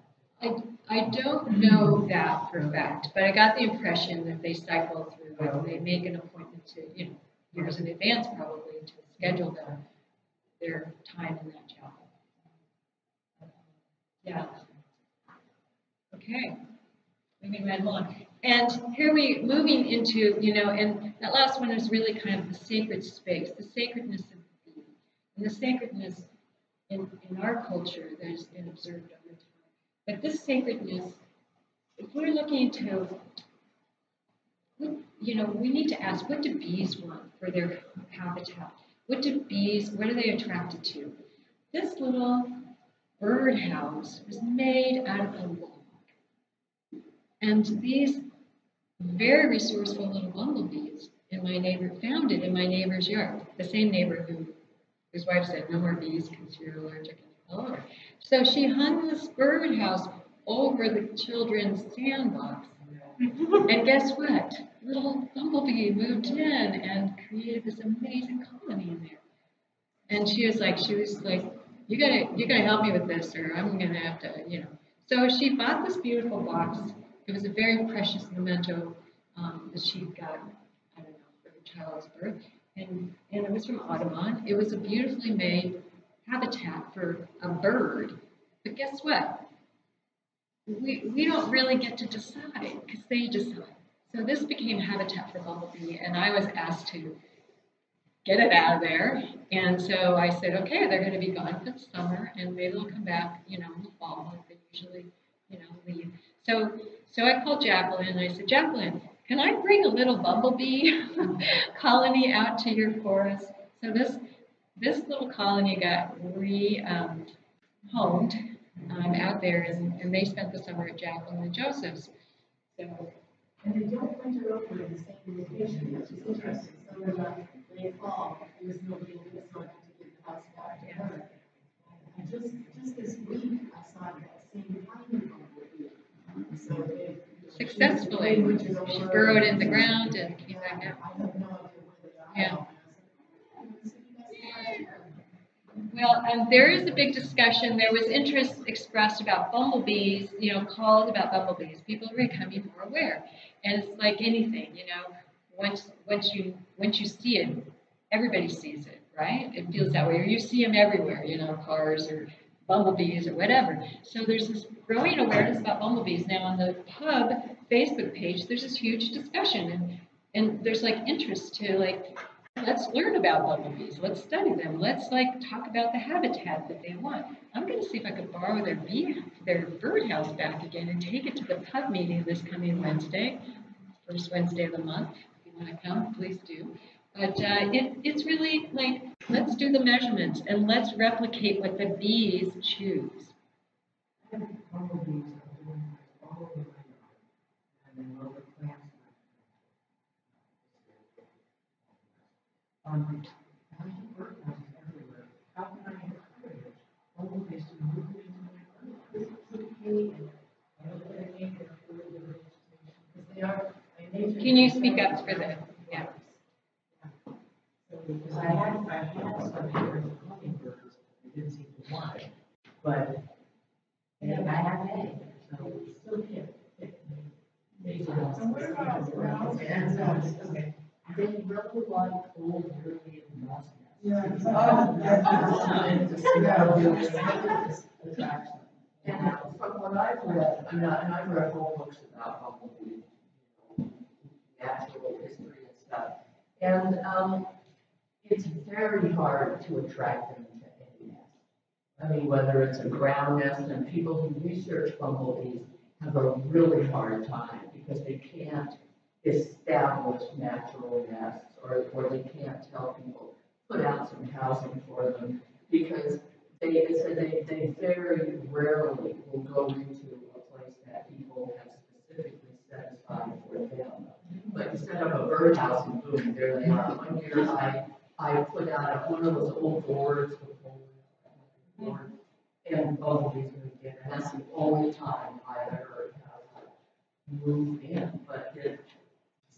I don't know that for a fact, but I got the impression that they cycle through it. They make an appointment to, you know, years in advance probably to schedule their time in that chapel. Yeah. Okay. Moving right along. And here we moving into, you know, and that last one is really kind of the sacred space, the sacredness of the bee, and the sacredness in our culture that has been observed over time. But this sacredness, if we're looking to, you know, we need to ask, what do bees want for their habitat? What are they attracted to? This little birdhouse was made out of a log. And these very resourceful little bumblebees found it in my neighbor's yard, the same neighbor who His wife said, no more bees because you're allergic. Oh. So she hung this birdhouse over the children's sandbox. And guess what? Little bumblebee moved in and created this amazing colony in there. And she was like, you gotta help me with this, or I'm gonna have to, you know. So she bought this beautiful box. It was a very precious memento that she got, I don't know, for her child's birth. And it was from Audubon. It was a beautifully made habitat for a bird. But guess what? We don't really get to decide because they decide. So this became habitat for bumblebee, and I was asked to get it out of there. And so I said, okay, they're going to be gone for the summer, and maybe they'll come back, you know, in the fall, like they usually, you know, leave. So I called Jacqueline, and I said, Jacqueline, can I bring a little bumblebee colony out to your forest? So this little colony got homed out there, and they spent the summer at Jacqueline and Joseph's. So, and they don't winter over in the same location, which is interesting. So in the late fall, there was nobody in the summer to give the house back to her. And just this week, I saw that same kind of bumblebee. So they successfully, she burrowed in the ground and came back out. I have no idea where they are. Yeah. Well, there is a big discussion. There was interest expressed about bumblebees, you know, calls about bumblebees. People are becoming more aware. And it's like anything, you know, once you see it, everybody sees it, right? It feels that way. Or you see them everywhere, you know, cars or bumblebees or whatever. So there's this growing awareness about bumblebees. Now on the pub Facebook page, there's this huge discussion, and there's like interest to like, let's learn about bumblebees. Let's study them. Let's like talk about the habitat that they want. I'm going to see if I could borrow their birdhouse back again and take it to the pub meeting this coming Wednesday, first Wednesday of the month. If you want to come, please do. But it's really like, let's do the measurements and let's replicate what the bees choose. Bumblebees are doing all over my yard, and I love the plants. I have birdhouses everywhere. How can I encourage bumblebees to move into my birdhouse? I don't put a name for the vegetation. Because they are. Can you speak up for the, yeah. Because I had some pairs of hummingbirds, I didn't seem to want it, but I have eggs, so it's still here. And what about grouse? Okay. They really like old European moss nests. Yeah. Attraction. And from what I've read, and I've read whole books about bumblebees, natural history and stuff. And it's very hard to attract them to any nest. I mean, whether it's a ground nest, and people who research bumblebees have a really hard time because they can't establish natural nests, or they can't tell people, put out some housing for them, because they very rarely will go into a place that people have specifically set aside for them. But you set up a birdhouse and boom, there they are. One year I put out one of those old boards with holes, and bumblebees moved in, and that's the only time I ever have moved in. But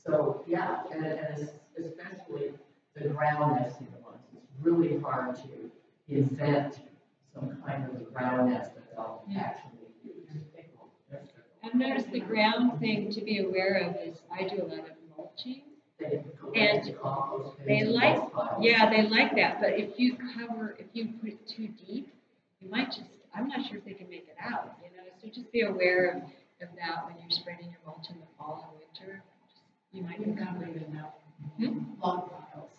so yeah, and especially the ground nesting ones, it's really hard to invent some kind of ground nest that they'll actually use. I've noticed the ground thing to be aware of is I do a lot of mulching. And they like, yeah, they like that. But if you put it too deep, you might just, I'm not sure if they can make it out, you know. So just be aware of that when you're spreading your mulch in the fall and winter. You might You've got it enough. Log piles.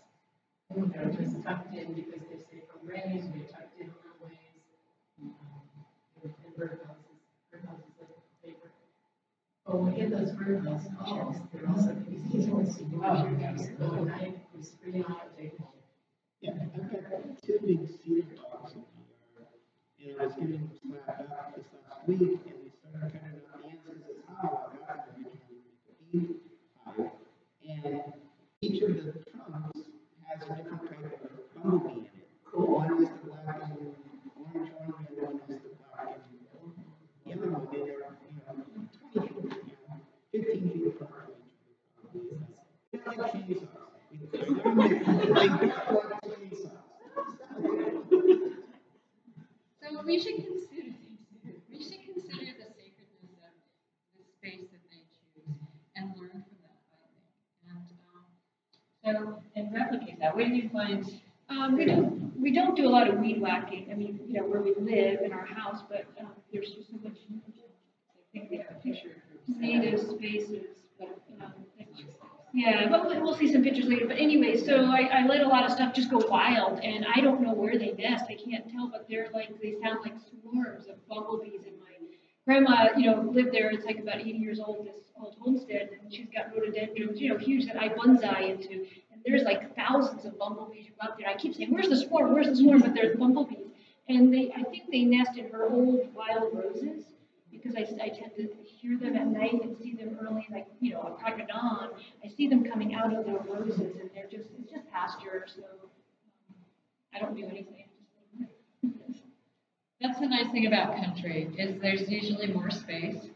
And they're just tucked in because they stay from rain, they're tucked in little ways. And birdhouses like paper. Oh, when we get those birdhouse calls, they're also easy ones to do. At night, we screen out a table. Yeah, I've got two big cedar dogs in my yard, and I was getting them slapped up this last week, and they started cutting out the ends because it's hollow. I got them to make a bee hive, and each of the trunks has a different type of bumblebee in it. Cool. like chainsaws. I gotta admit, they don't like chainsaws. So we should consider the sacredness of the space that they choose and learn from that, I think. And replicate that. What do you find? We don't do a lot of weed whacking. I mean, you know, where we live in our house, but there's just so much I think we have a picture of native spaces. But, yeah, but we'll see some pictures later. But anyway, so I let a lot of stuff just go wild, and I don't know where they nest. I can't tell, but they sound like swarms of bumblebees. And my grandma, you know, lived there. It's like about 80 years old, this old homestead, and she's got rhododendrons, you know, huge that I bonsai into. And there's like thousands of bumblebees out there. I keep saying, "Where's the swarm? Where's the swarm?" But there's bumblebees, and I think they nest in her old wild roses. Because I tend to hear them at night and see them early, like, you know, at crack of dawn. I see them coming out of their roses, and it's just pasture, so I don't do anything. That's the nice thing about country, is there's usually more space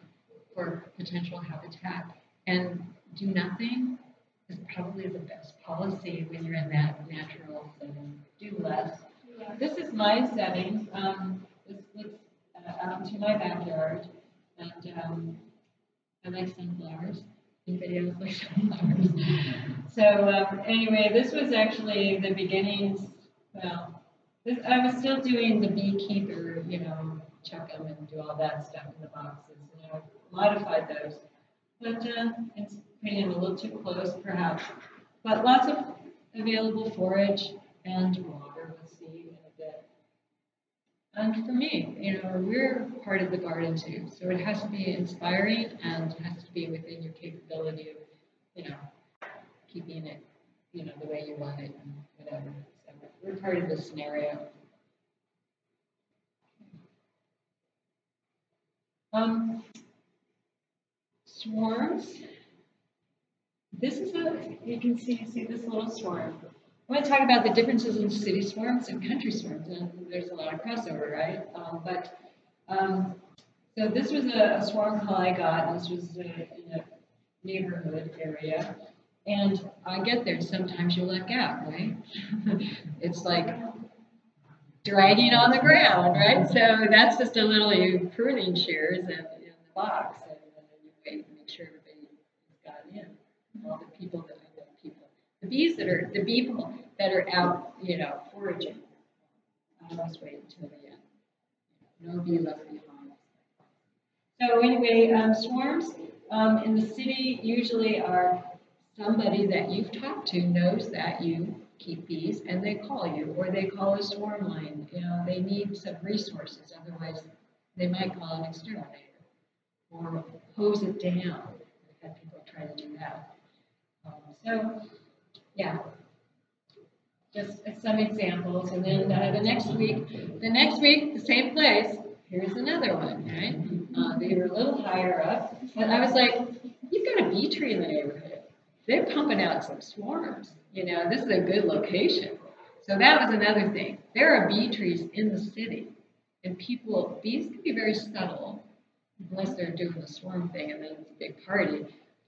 for potential habitat. And do nothing is probably the best policy when you're in that natural setting. Do less. This is my setting. This looks out into my backyard. And I like sunflowers. Anybody else like sunflowers? So anyway, this was actually the beginnings. Well, I was still doing the beekeeper, you know, check them and do all that stuff in the boxes. And I modified those. But it's putting them a little too close, perhaps. But lots of available forage and water. We'll see in a bit. And for me, you know, we're part of the garden too. So it has to be inspiring and has to be within your capability of, you know, keeping it, you know, the way you want it and whatever. So we're part of the scenario. Swarms. This is you can see this little swarm. I want to talk about the differences in city swarms and country swarms, and there's a lot of crossover, right? So this was a swarm call I got. This was in a neighborhood area, and I get there. Sometimes you luck out, right? It's like dragging on the ground, right? So that's just a little pruning shears in the box, and you wait and make sure everybody got in. All the people that the bees the bee people that are out, you know, foraging. I always wait until the end. No bee left behind. So anyway, swarms in the city usually are somebody that you've talked to knows that you keep bees, and they call you, or they call a swarm line. You know, they need some resources. Otherwise, they might call an exterminator or hose it down. I've had people try to do that. So, yeah, just some examples, and then the next week, the same place. Here's another one, right? They were a little higher up, but I was like, "You've got a bee tree in the neighborhood. They're pumping out some swarms. You know, this is a good location." So that was another thing. There are bee trees in the city, and bees can be very subtle, unless they're doing the swarm thing, and then it's a big party.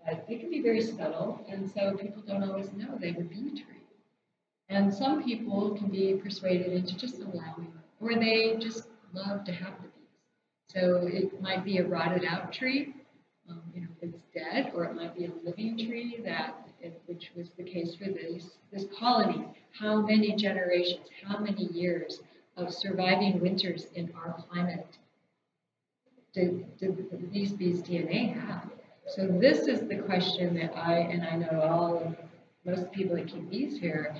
But they can be very subtle, and so people don't always know they have a bee tree. And some people can be persuaded into just allowing, or they just love to have the bees. So it might be a rotted out tree, you know, if it's dead, or it might be a living tree which was the case for this colony. How many generations, how many years of surviving winters in our climate did these bees' DNA have? So this is the question that I know most people that keep bees here,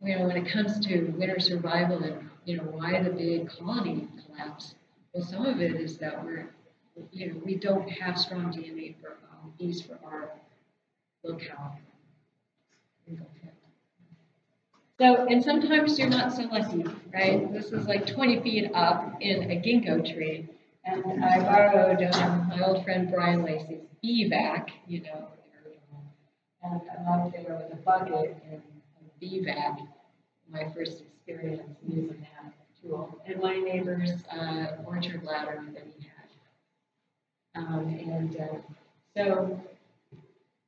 you know, when it comes to winter survival and, you know, why the big colony collapse. Well, some of it is that we don't have strong DNA for bees for our locale. So, and sometimes you're not so lucky, right? This is like 20 feet up in a ginkgo tree. And I borrowed my old friend Brian Lacey's bee vac, you know, and I'm out there with a bucket and a bee vac, my first experience using that tool. And my neighbor's orchard ladder that he had. So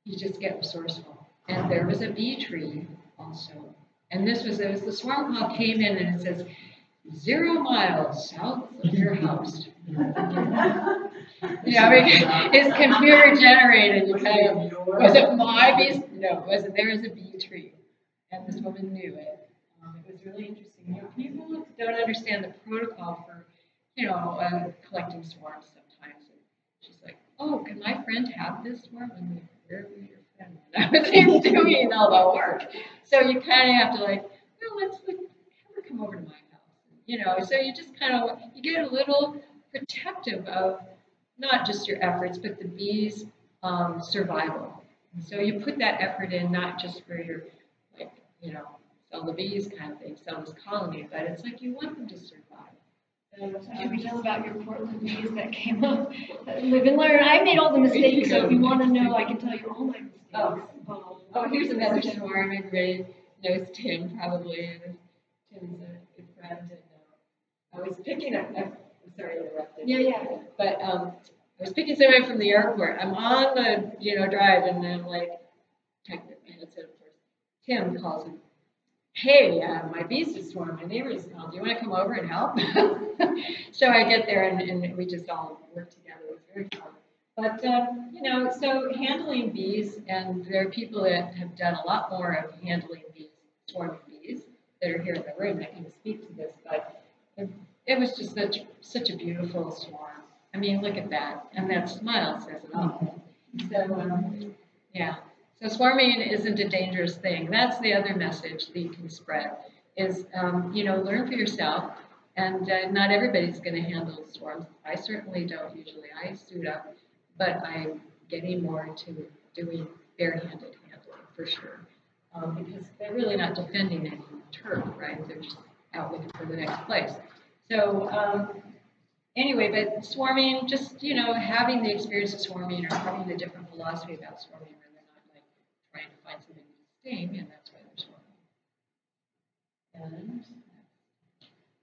you just get resourceful. And there was a bee tree also. And it was the swarm call came in and it says, 0 miles south of your house. It's computer generated. You kind of, was it my bees? No, it wasn't. There was a bee tree. And this woman knew it. It was really interesting. People don't understand the protocol for, collecting swarms sometimes. And she's like, oh, can my friend have this swarm? I'm like, where were your friend? I was doing all the work. So you kind of have to let's have her come over to my house. So you just kind of, you get a little protective of not just your efforts, but the bees' survival. So you put that effort in not just for your, sell the bees kind of thing, sell this colony, but it's like you want them to survive. Should we tell about your Portland bees that came up? Live and learn. I made all the mistakes, so if you want to know, I can tell you all my mistakes. Oh, here's another swarm. Everybody knows Tim probably. And Tim's a good friend. And I was picking up. I'm sorry to interrupt. Yeah. But I was picking somebody from the airport. I'm on the drive, and I'm like, checking it, and it said, of course, Tim calls him. Hey, my bees just swarmed. My neighbors called. Do you want to come over and help? So I get there, and we just all work together. It was very fun. But, so handling bees, and there are people that have done a lot more of handling bees, swarming bees, that are here in the room that can speak to this. But it was just such a beautiful swarm. I mean, look at that. And that smile says it all. So, yeah. So swarming isn't a dangerous thing. That's the other message that you can spread is, learn for yourself. And not everybody's going to handle swarms. I certainly don't usually. I suit up, but I'm getting more to doing barehanded handling for sure. Because they're really not defending any turf, right? They're just out looking for the next place. So anyway, but swarming, just, having the experience of swarming or having the different philosophy about swarming where they're not trying to find something to sting, and that's why they're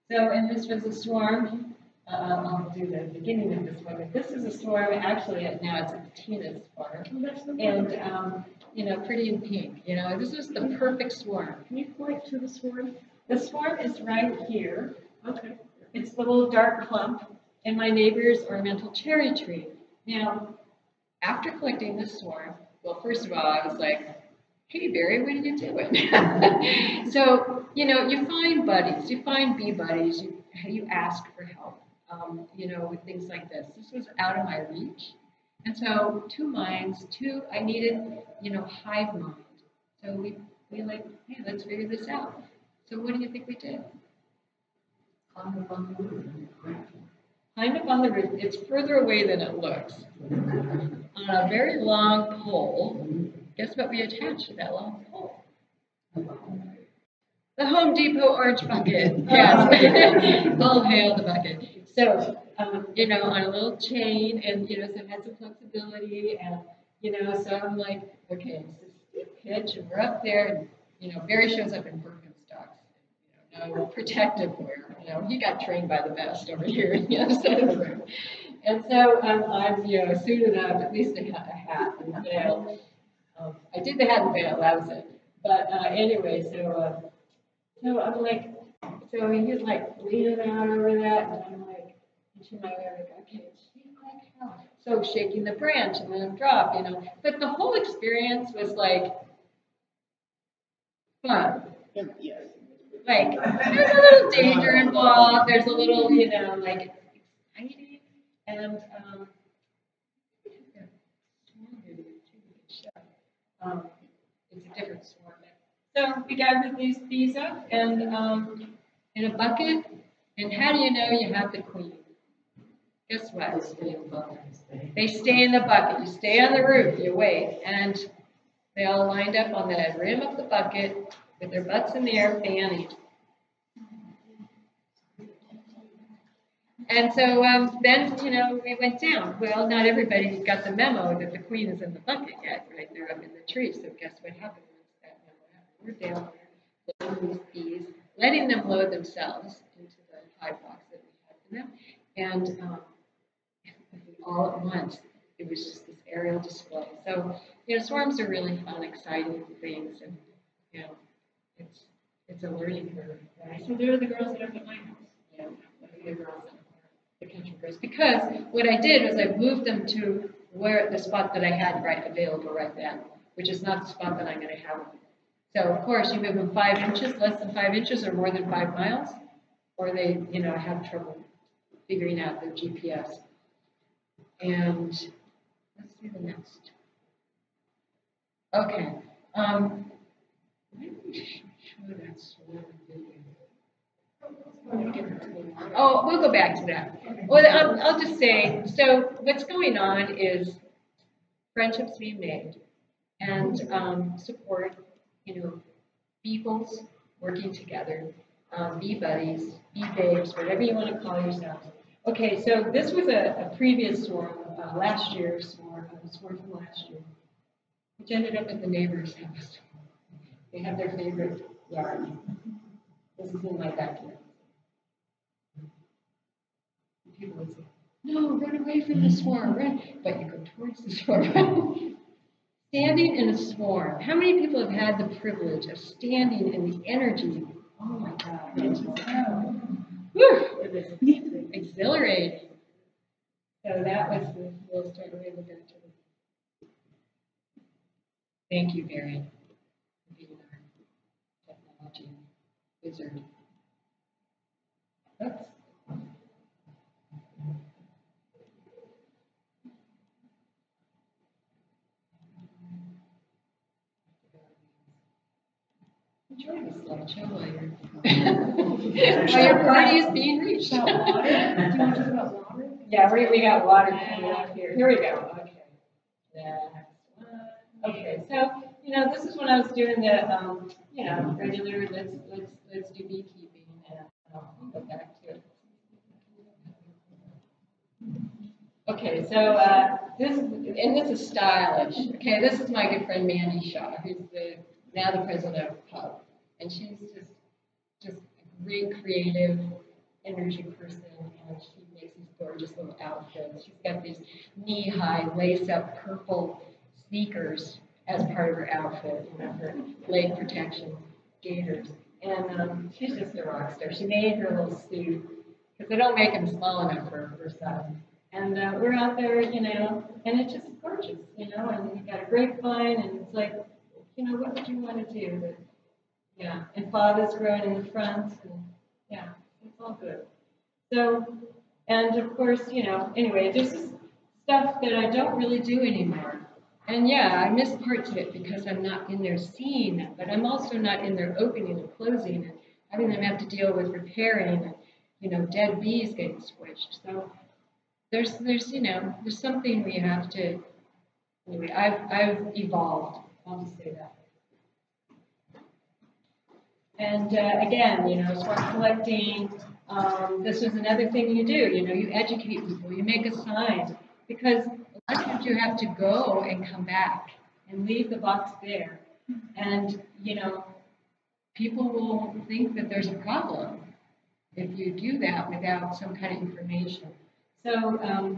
swarming. And this was a swarm. I'll do the beginning of this one. This is a swarm. Actually, now it's a Tina's swarm, and pretty in pink. This was the perfect swarm. Can you point to the swarm? The swarm is right here. Okay. It's the little dark clump in my neighbor's ornamental cherry tree. Now, after collecting this swarm, well, first of all, I was like, hey, Barry, what are you doing? So, you find buddies, you find bee buddies, you ask for help, with things like this. This was out of my reach. And so I needed, hive mind. So we hey, let's figure this out. So what do you think we did? Climb up on the roof. Climbed up on the roof. It's further away than it looks. On a very long pole. Guess what we attached to that long pole? The Home Depot orange bucket. Yes. All hail the bucket. So, on a little chain, and, so it had some flexibility, and, so I'm like, okay, it's a steep pitch, and we're up there, and, Barry shows up in Birkenstocks. No protective wear. He got trained by the best over here on the other side of the room. And so I'm suited up, at least a hat and a veil. I did the hat and veil, that was it. But anyway, so I'm like, so he's like leaning out over that, and I'm like, inching my way, I'm like, okay, shake like hell. So shaking the branch and then drop, But the whole experience was like fun. Yes. Like, there's a little danger involved, there's a little, exciting, and it's a different swarm. So we gathered these bees up and in a bucket, and how do you know you have the queen? Guess what? They stay in the bucket. You stay on the roof, you wait, and they all lined up on the rim of the bucket with their butts in the air, fanning. And so then, we went down. Well, not everybody got the memo that the queen is in the bucket yet, right? They're up in the tree. So guess what happened once that memo happened? We're down, loading these bees, letting them load themselves into the hive box that we had for them. And all at once, it was just this aerial display. So, you know, swarms are really fun, exciting things, and, you know, it's a learning curve, right? So there are the girls that are at my house, you know, the girls that are the country girls. Because what I did was I moved them to where the spot that I had available right then, which is not the spot that I'm going to have them. So of course, you move them 5 inches, less than 5 inches, or more than 5 miles, or they, you know, have trouble figuring out their GPS. And let's see the next. Okay. Let me show that swarm video. Oh, we'll go back to that. Well, I'll just say, so what's going on is friendships being made and support, you know, peoples working together, bee buddies, bee babes, whatever you want to call yourselves. Okay, so this was a previous swarm, last year's swarm, a swarm from last year, which ended up at the neighbor's house. They have their favorite yard. This is in my backyard. People would say, no, run away from the swarm, run. But you go towards the swarm. Standing in a swarm. How many people have had the privilege of standing in the energy? Oh my God. It was exhilarating. So that was the, we'll start with the back to the. Thank you, Barry, for being our technology wizard. Oops. Enjoy this slideshow while your party is being reached. About water? Do you want to talk about water? Yeah, we got water coming up here. Here we go. Okay. Next one. Okay, so you know, this is when I was doing the you know, regular let's do beekeeping, and I'll go back to it. Okay, so this is stylish. Okay, this is my good friend Mandy Shaw, who's now the president of Pub, and she's just a great creative energy person, and she makes these gorgeous little outfits. She's got these knee-high lace-up purple sneakers as part of her outfit, you know, her leg protection gaiters, and she's just a rock star. She made her little suit because they don't make them small enough for her size. And we're out there, you know, and it's just gorgeous, you know, and you got a grapevine, and it's like, you know, what would you want to do? But, yeah, and fava's growing in the front, and yeah, it's all good. So, and of course, you know, anyway, there's this stuff that I don't really do anymore. And yeah, I miss parts of it because I'm not in there seeing them, but I'm also not in there opening and closing and having them have to deal with repairing and, you know, dead bees getting squished. So there's you know, there's something we have to, anyway, I've evolved, I'll just say that. And again, you know, swarm collecting, this was another thing you do, you know, you educate people, you make a sign, because a lot of times you have to go and come back and leave the box there. And, you know, people will think that there's a problem if you do that without some kind of information. So,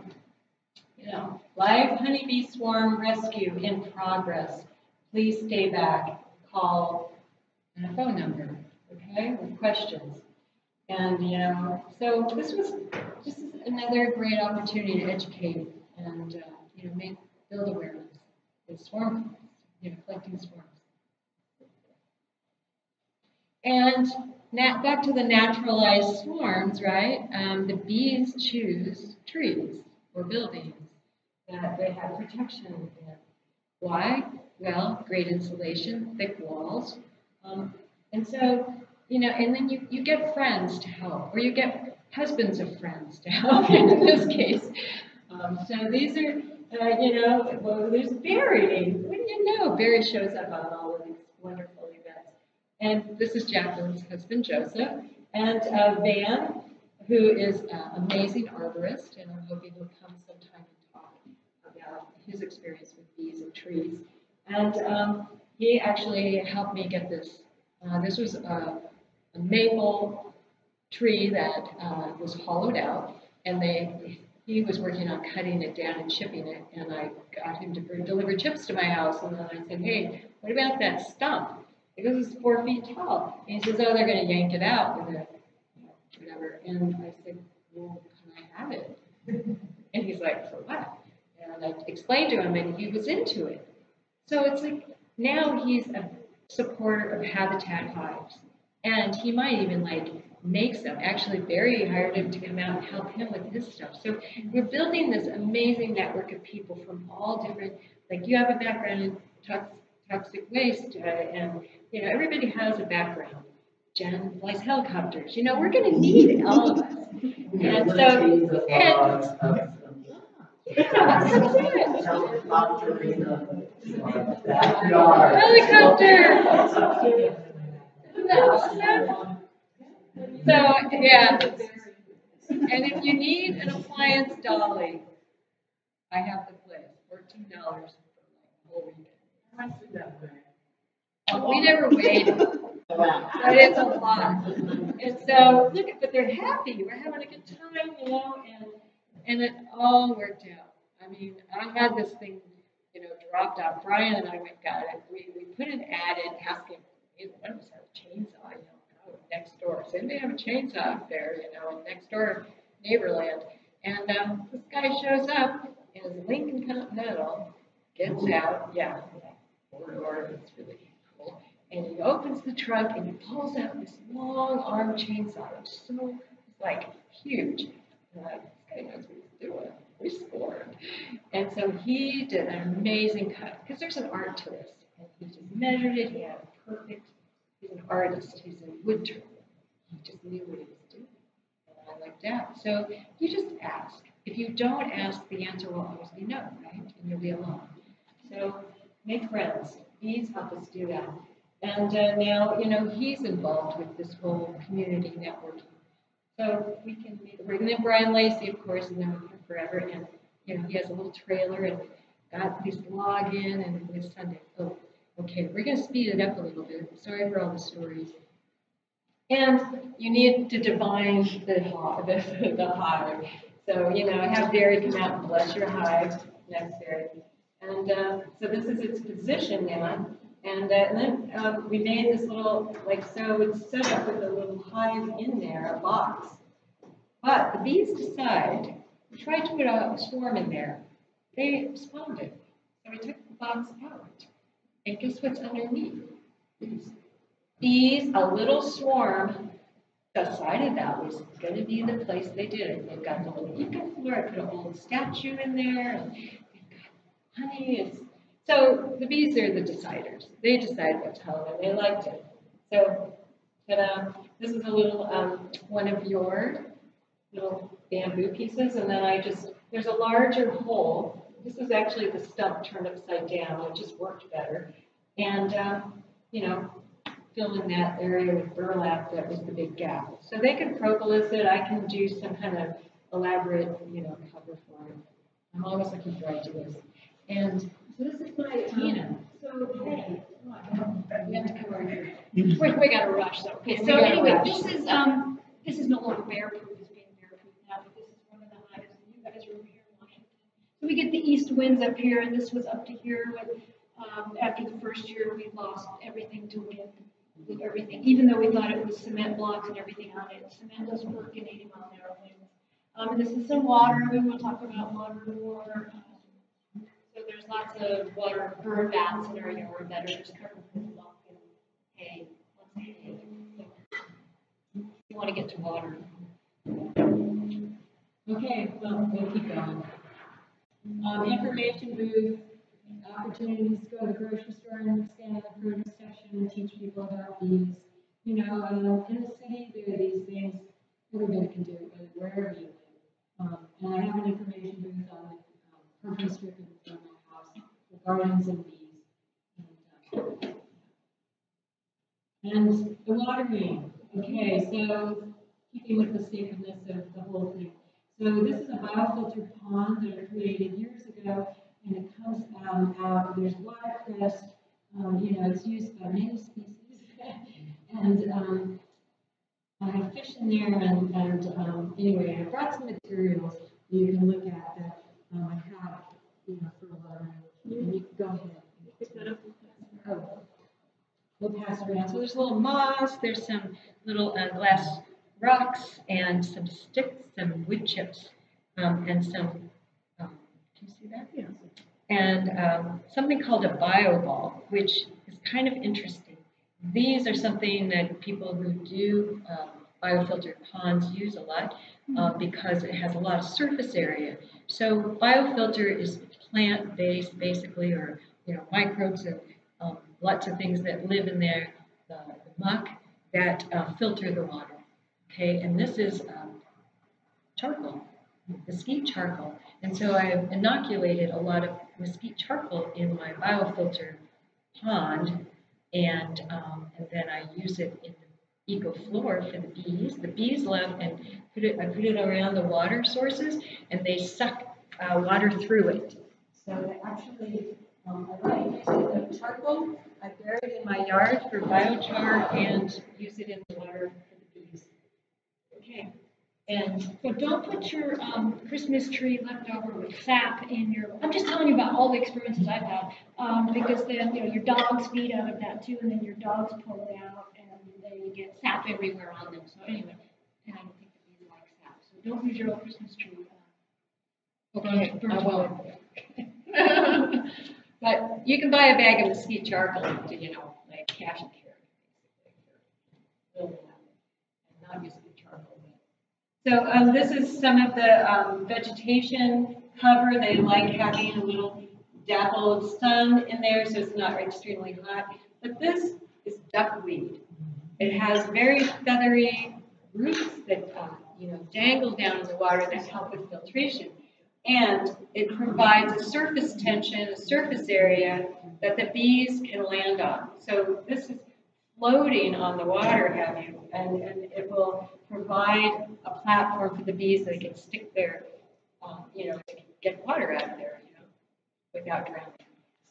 you know, live honeybee swarm rescue in progress. Please stay back, call, and a phone number, okay, with questions. And, you know, so this was just another great opportunity to educate and, you know, build awareness with swarm, you know, collecting swarms. And now back to the naturalized swarms, right? The bees choose trees or buildings that they have protection in. Why? Well, great insulation, thick walls. And so, you know, and then you get friends to help, or you get husbands of friends to help in this case. So these are, you know, well, there's Barry. What do you know? Barry shows up on all of these wonderful events. And this is Jacqueline's husband, Joseph, and Van, who is an amazing arborist, and I'm hoping he'll come sometime and talk about his experience with bees and trees. And he actually helped me get this. This was a maple tree that was hollowed out, and they he was working on cutting it down and shipping it, and I got him to deliver chips to my house, and then I said, hey, what about that stump? He goes, it's 4 feet tall. And he says, oh, they're going to yank it out with a whatever. And I said, well, can I have it? And he's like, for what? And I explained to him, and he was into it. So it's like, now he's a supporter of habitat hives. And he might even like make some. Actually, Barry hired him to come out and help him with his stuff. So we're building this amazing network of people from all different, like you have a background in toxic waste, and you know, everybody has a background. Jen flies helicopters. You know, we're going to need all of us. And so, helicopter. So, yeah. And if you need an appliance dolly, I have the place. $14 for like the whole weekend. We never weighed, but it's a lot. And so, look, but they're happy. We're having a good time, you know, and it all worked out. I mean, I had this thing, you know, dropped off. Brian and I went got it. We put an ad in asking, one of us had a chainsaw, you know, next door. So anybody have a chainsaw up there, you know, in next door neighborland. And this guy shows up in his Lincoln Continental, gets out, yeah, 4-door, it's really cool. And he opens the trunk and he pulls out this long arm chainsaw. It's so, like, huge. And this guy knows what he's doing. We scored. And so he did an amazing cut, because there's an art to this. And he just measured it, he had it perfect. He's an artist, he's a woodturner. He just knew what he was doing. And I looked out. So you just ask. If you don't ask, the answer will always be no, right? And you'll be alone. So make friends. Bees help us do that. And now, you know, he's involved with this whole community networking. So we can make it work. And then Brian Lacey, of course, has been with him forever. And, you know, he has a little trailer and got this log in and this Sunday. Oh, okay, we're going to speed it up a little bit. Sorry for all the stories. And you need to define the hive. So, you know, have Barry come out and bless your hive. Next, Barry. And so this is its position now. And then we made this little, like, so it's set up with a little hive in there, a box. But the bees decide, we tried to put a swarm in there. They responded. So we took the box out. And guess what's underneath? Bees, a little swarm, decided that was going to be the place they did it. They've got the little ecofloor, I put an old statue in there, and they've got honey. So the bees are the deciders. They decide what's home, and they liked it. So, this is a little one of your little bamboo pieces, and then there's a larger hole. This is actually the stump turned upside down. It just worked better. And, you know, fill in that area with burlap that was the big gap. So they can propolis it. I can do some kind of elaborate, you know, cover for it. I'm always looking forward to this. And so this is my Tina. So hey, we have to come over here. We got to rush. So Okay, so anyway, this is no longer bear-proof. It's being bear-proof now, but this is one of the hives. And you guys are over here in Washington. So we get the east winds up here, and this was up to here. But after the first year, we lost everything to wind. With everything, even though we thought it was cement blocks and everything on it. Cement doesn't work in 80-mile-an-hour winds. And this is some water. We will talk about water more. So there's lots of water burn bats in our yard that are just covered with muck and hay. You want to get to water. Okay, well, we'll keep going. Information booth, opportunities to go to the grocery store and stand in the produce section and teach people about bees. You know, in the city, there are these things, everybody can do it, wherever you live. And I have an information booth on the purple strip in front of my house for gardens and bees. And the watering. Okay, so keeping with the sacredness of the whole thing. So this is a biofiltered pond that I created years ago, and it comes out, there's watercress, you know, it's used by many species. And I have fish in there, and anyway, I brought some materials You can look at that, I have, for a lot of, and you can go ahead. Pick that up. Oh, we'll pass it around. So there's a little moss, there's some little glass rocks and some sticks, some wood chips, and some, can you see that? Yeah. And something called a bioball, which is kind of interesting. These are something that people who do biofiltered ponds use a lot because it has a lot of surface area. So biofilter is plant-based, basically, or microbes and lots of things that live in there, the muck that filter the water. Okay, and this is charcoal, mesquite charcoal. And so I've inoculated a lot of mesquite charcoal in my biofilter pond, and then I use it in the eco floor for the bees. The bees love, and I put it around the water sources, and they suck water through it. So they actually, I like using the charcoal. I bury it in my yard for biochar and use it in the water for the bees. Okay. And But don't put your Christmas tree leftover with sap in your. I'm just telling you about all the experiences I've had, because then your dogs feed out of that too, and then your dogs pull it out, and they get sap everywhere on them. So anyway, and I don't think the bees like sap, so don't use your old Christmas tree. Okay, I won't. But you can buy a bag of mesquite charcoal, like cash and carry, basically. And not mesquite charcoal. So this is some of the vegetation cover. They like having a little dappled sun in there, so it's not extremely hot. But this is duckweed. It has very feathery roots that dangle down in the water that help with filtration. And it provides a surface tension, a surface area that the bees can land on. So this is floating on the water, and it will provide a platform for the bees that can stick their, to get water out of there, without drowning.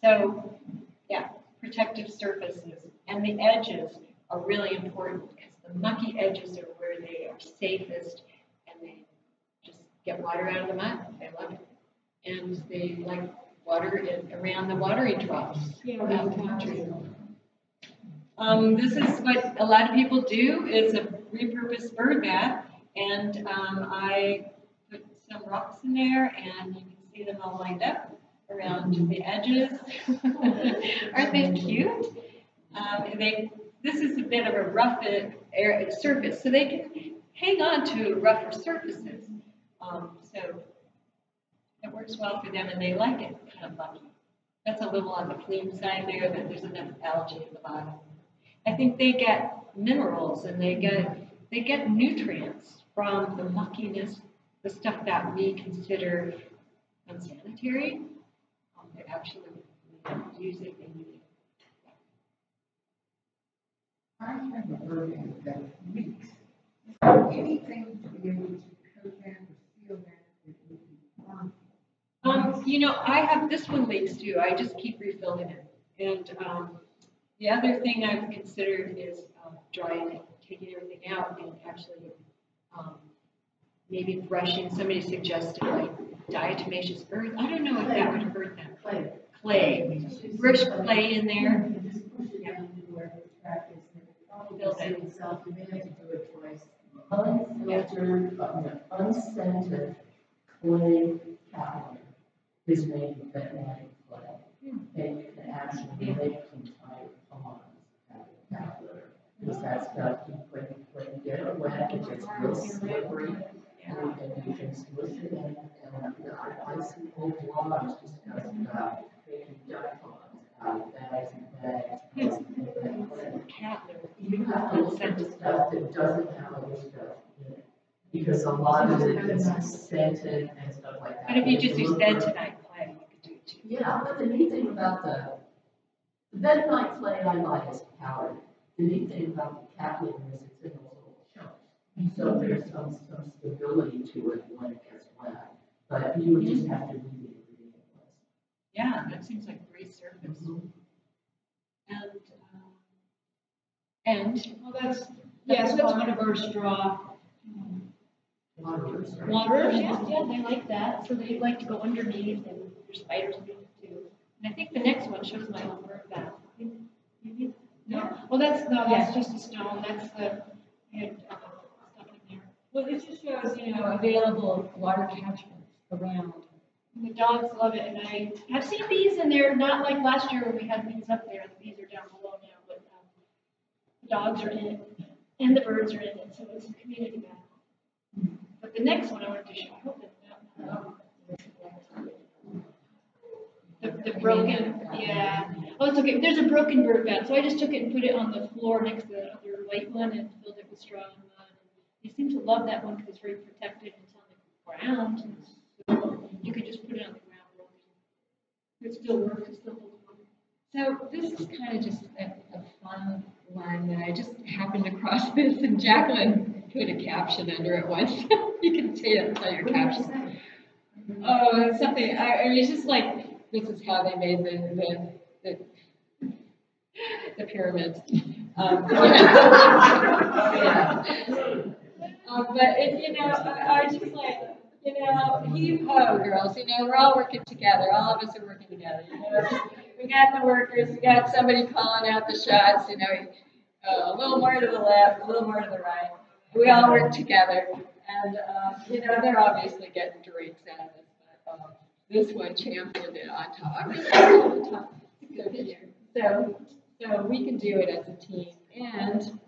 So, yeah, protective surfaces. And the edges are really important because the mucky edges are where they are safest, and they just get water out of the mud. They love it. And they like water around the watering troughs. Yeah, Around the country. This is what a lot of people do, is a repurposed bird bath, and I put some rocks in there, and you can see them all lined up around the edges. Aren't they cute? This is a bit of a rough surface, so they can hang on to rougher surfaces. So it works well for them, and they like it kind of mucky. That's a little on the clean side there, that there's enough algae at the bottom. I think they get minerals and they get nutrients from the muckiness, the stuff that we consider unsanitary. They actually use it and use it. I have a bird that leaks. Is there anything to be able to coat that or seal that would be harmful? I have this one leaks too. I just keep refilling it. And the other thing I've considered is drying it, taking everything out, and actually maybe brushing. Somebody suggested like diatomaceous earth. I don't know if that would hurt them. Clay. Brush clay in there. Just push it down to where the track is, and it probably Build will it. save itself. You may have to do it twice. Unfiltered, unscented clay calendar is made with veterinary clay. And you can actually make entire ponds out of calendar. Because that stuff, when you get it wet, it gets real slippery. And you can squish it in. And I see whole blogs discussing about making duck ponds out of bags and bags. You have to look at the stuff that doesn't have other stuff in it. Because a lot of it is scented and stuff like that. But if you just use bentonite clay, you could do it too. Yeah, but the neat thing about the bentonite clay I like is powdered. The neat thing about the caplin is it's in those little chunks. So there's some stability to it when it gets wet. But you would just have to read the ingredients. Yeah, that seems like a great surface. And Well, that's one of our straw. Wanderers, right? Wanderers, yeah, they like that, so they like to go underneath, and there's spiders in it too. And I think the next one shows my own bird bath. Maybe, no, well, that's just a stone, that's the, I had stuff in there. Well, this just shows, available water catchments around. And the dogs love it, and I have seen bees in there, not like last year when we had bees up there, the bees are down below now, but the dogs are in it, and the birds are in it, so it's a community bath. But the next one I wanted to show, I hope it's not. The broken, yeah. Oh, it's okay. There's a broken bird bath, so I just took it and put it on the floor next to the other white one and filled it with straw and mud. They seem to love that one because it's very protected and it's on the ground. So you could just put it on the ground. It still works. It still holds water. So this is kind of just a fun one that I just happened across this, and Jacqueline put a caption under it once. You can tell your caption. Oh, it's something. I mean, it's just like this is how they made the pyramids. But it, I just like, heave ho, girls. We're all working together. All of us are working together. We got the workers. We got somebody calling out the shots. A little more to the left, a little more to the right. We all work together, and they're obviously getting drinks out of this, but this one championed it on top. So we can do it as a team. And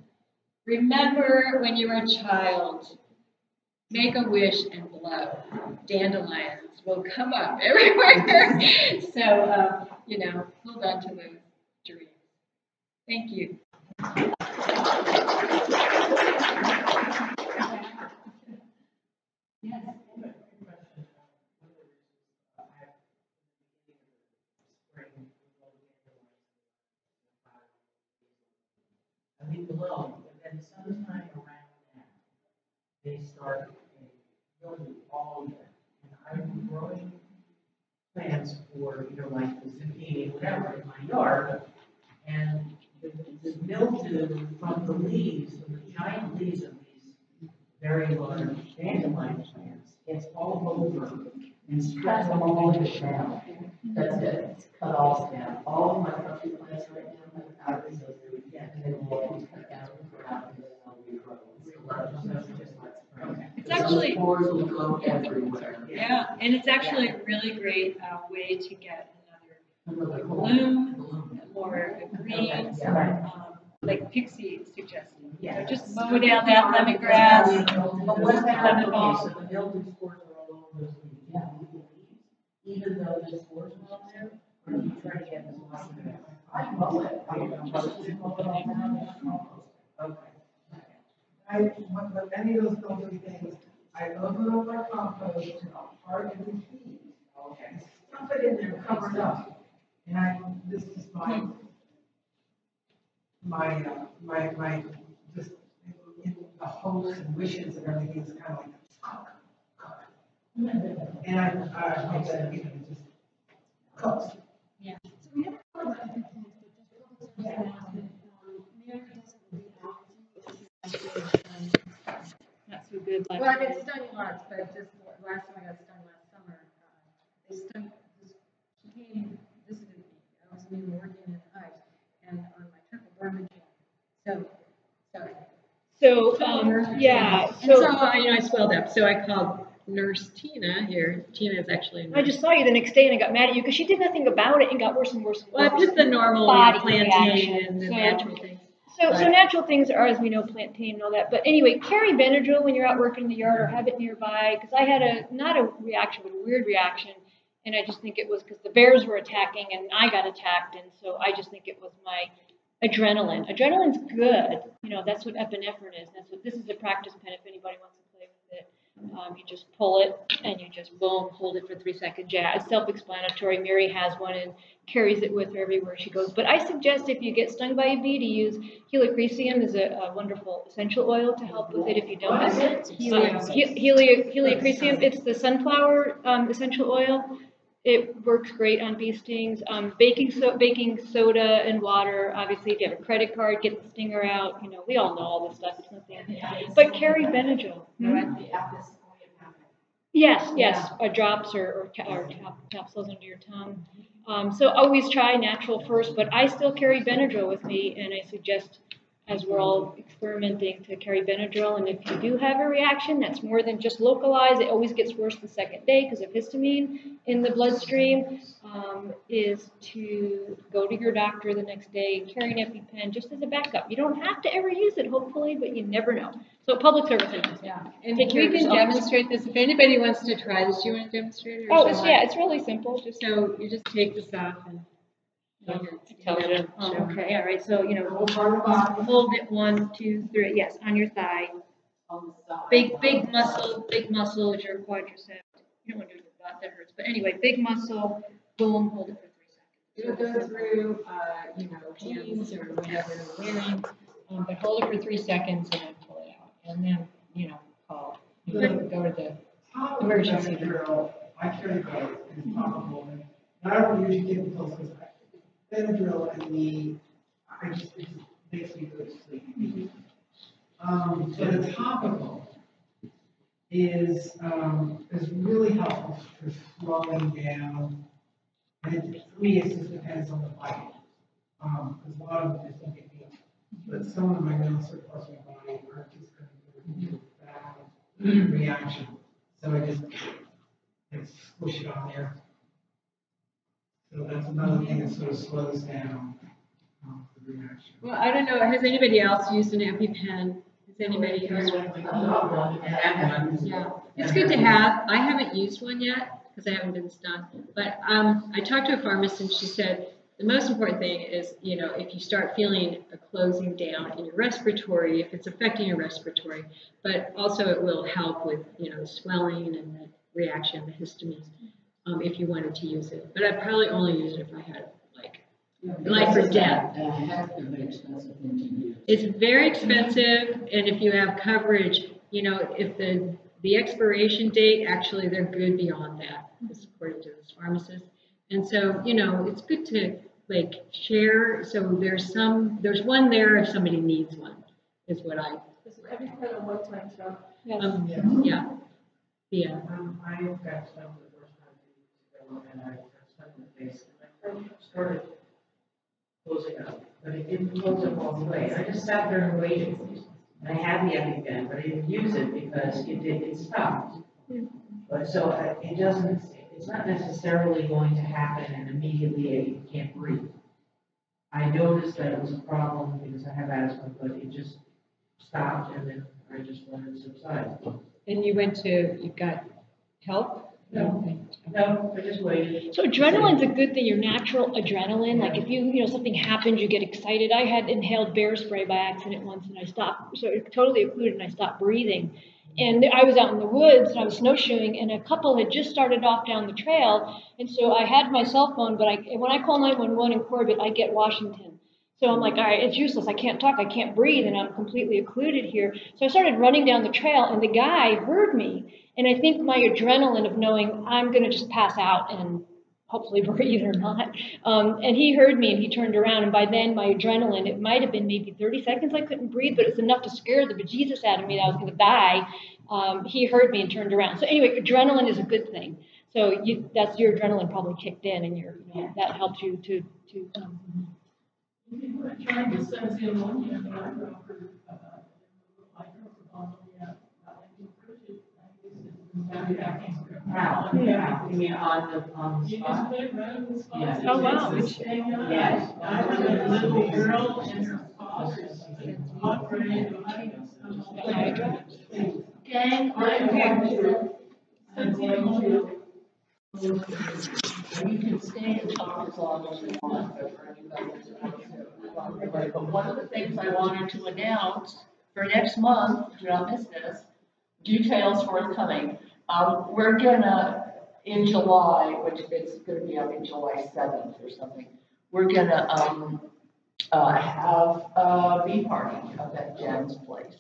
remember, when you were a child, make a wish and blow. Dandelions will come up everywhere. So hold on to those dreams. Thank you. I leave it alone, but then sometime around now, they start building all of it. And I'm growing plants for, like the zucchini, whatever, in my yard, and the mildew from the leaves, from the giant leaves of these very large dandelion plants, gets all over and spreads them all over the ground. That's it, it's cut all down. All of my country plants right now have powders of food, and they will all be cut down and ground, and then they'll regrow. It's actually, spores will go everywhere. yeah, and it's actually a really great way to get another bloom or a green, like Pixie suggested. Yeah. So just mow down that lemongrass. But what's happening, so the mildew spores are all over those leaves. Yeah, even though the spores are all there, or you try to get them off of it? I mow it, I just mow it all down and compost it. But many of those filthy things, I overload my compost to a hard to heat. Okay. Stuff it in there, cover it up. And this is my just in the hopes and wishes and everything is kind of like cook. And I said, just cooks. Yeah. So we never thought about different things, but just public service announcement. Not so good. Well, I get stung lots, but just last time I got stung last summer, they stung, she came, visited me. I was even working in ice and on my triple Burma jam. So, I swelled up. So I called Nurse Tina here. Tina is actually a nurse. I just saw you the next day and I got mad at you because she did nothing about it and got worse and worse and worse. Well, just the normal body plantain reaction. and the So- natural things. So natural things are, as we know, plantain and all that. But anyway, carry Benadryl when you're out working in the yard or have it nearby. Because I had not a reaction, but a weird reaction. And I just think it was because the bears were attacking and I got attacked. And so I just think it was my adrenaline. Adrenaline's good. That's what epinephrine is. This is a practice pen if anybody wants to play with it. You just pull it and you just boom, hold it for 3 seconds. Yeah, it's self-explanatory. Mary has one and carries it with her everywhere she goes. But I suggest if you get stung by a bee to use Helichrysum is a wonderful essential oil to help with it if you don't have it. Helichrysum, it's the sunflower essential oil. It works great on bee stings. Baking soda and water. Obviously, if you have a credit card, get the stinger out. We all know all this stuff. It's nothing. But carry Benadryl. The Apis Yes, drops or capsules under your tongue. So always try natural first, but I still carry Benadryl with me, and I suggest, as we're all experimenting, to carry Benadryl. And if you do have a reaction that's more than just localized, it always gets worse the second day because of histamine in the bloodstream, is to go to your doctor the next day and carry an EpiPen just as a backup. You don't have to ever use it, hopefully, but you never know. So public service announcement. Yeah, and Take care we of can yourself. demonstrate this. If anybody wants to try this, you want to demonstrate it? Or Oh, shall I? it's really simple. Just So you just take this off and. tell you. Oh, okay, all right. So hold it 1, 2, 3. Yes, on your thigh. On the side. Big muscle is your quadricep. You don't want to do your butt, that hurts. But anyway, big muscle. Boom, hold it for 3 seconds. It'll go through, jeans or whatever you're wearing, but hold it for 3 seconds and then pull it out. And then, call. Go to the emergency room. I carry both, it's topical, and I don't usually take the pills because Benadryl I just, it just makes me go to sleep. So the topical is really helpful for slowing down, and for me, it just depends on the bite. Because a lot of them just don't get me, but some of my mouths are plus my body are just going to do a bad reaction. So I just squish it on there. So that's another thing that sort of slows down the reaction. Well, I don't know, has anybody else used an EpiPen? Has anybody used one? Yeah, it's good to have. I haven't used one yet because I haven't been stung. But I talked to a pharmacist and she said the most important thing is, if you start feeling a closing down in your respiratory, if it's affecting your respiratory, but also it will help with, the swelling and the reaction, the histamine, if you wanted to use it. But I'd probably only use it if I had life or death. It's very expensive, and if you have coverage, if the expiration date, actually they're good beyond that, according to this pharmacist. And so, it's good to share. So there's one there if somebody needs one, is what I. Is EpiPen a one-time shot? Yes. Yeah. I got stung the first time 2 weeks ago, and I got stung in the face, and I started closing up, but it didn't close up all the way. I just sat there and waited. And I had the EpiPen, but I didn't use it because it stopped. But so it's not necessarily going to happen and immediately you can't breathe. I noticed that it was a problem because I have asthma, but it just stopped and then I just let it subside. And you got help? No, I just waited. So adrenaline's a good thing, your natural adrenaline. Like if something happens, you get excited. I had inhaled bear spray by accident once and I stopped, so it totally occluded and I stopped breathing. And I was out in the woods and I was snowshoeing and a couple had just started off down the trail. And so I had my cell phone, but when I call 911 in Corbett, I get Washington. So I'm like, all right, it's useless. I can't talk. I can't breathe. And I'm completely occluded here. So I started running down the trail and the guy heard me. And I think my adrenaline of knowing I'm going to just pass out and hopefully breathe or not. And he heard me and he turned around. And by then my adrenaline, it might have been maybe 30 seconds I couldn't breathe, but it's enough to scare the bejesus out of me that I was going to die. He heard me and turned around. So anyway, adrenaline is a good thing. So that's your adrenaline probably kicked in and that helps you to If you were trying to send in one, you have an eyebrow for, Wow, yeah, you mean on the you just spot? put it right on the spot. Yes. Oh, wow. Yes. I had a little girl and her father walked right into my Gang, I'm going to, you can stay and talk as long as you want. But one of the things I wanted to announce for next month, do not miss this, details forthcoming. We're gonna, in July, which it's gonna be up in July 7th or something, we're gonna have a bee party up at Jen's place.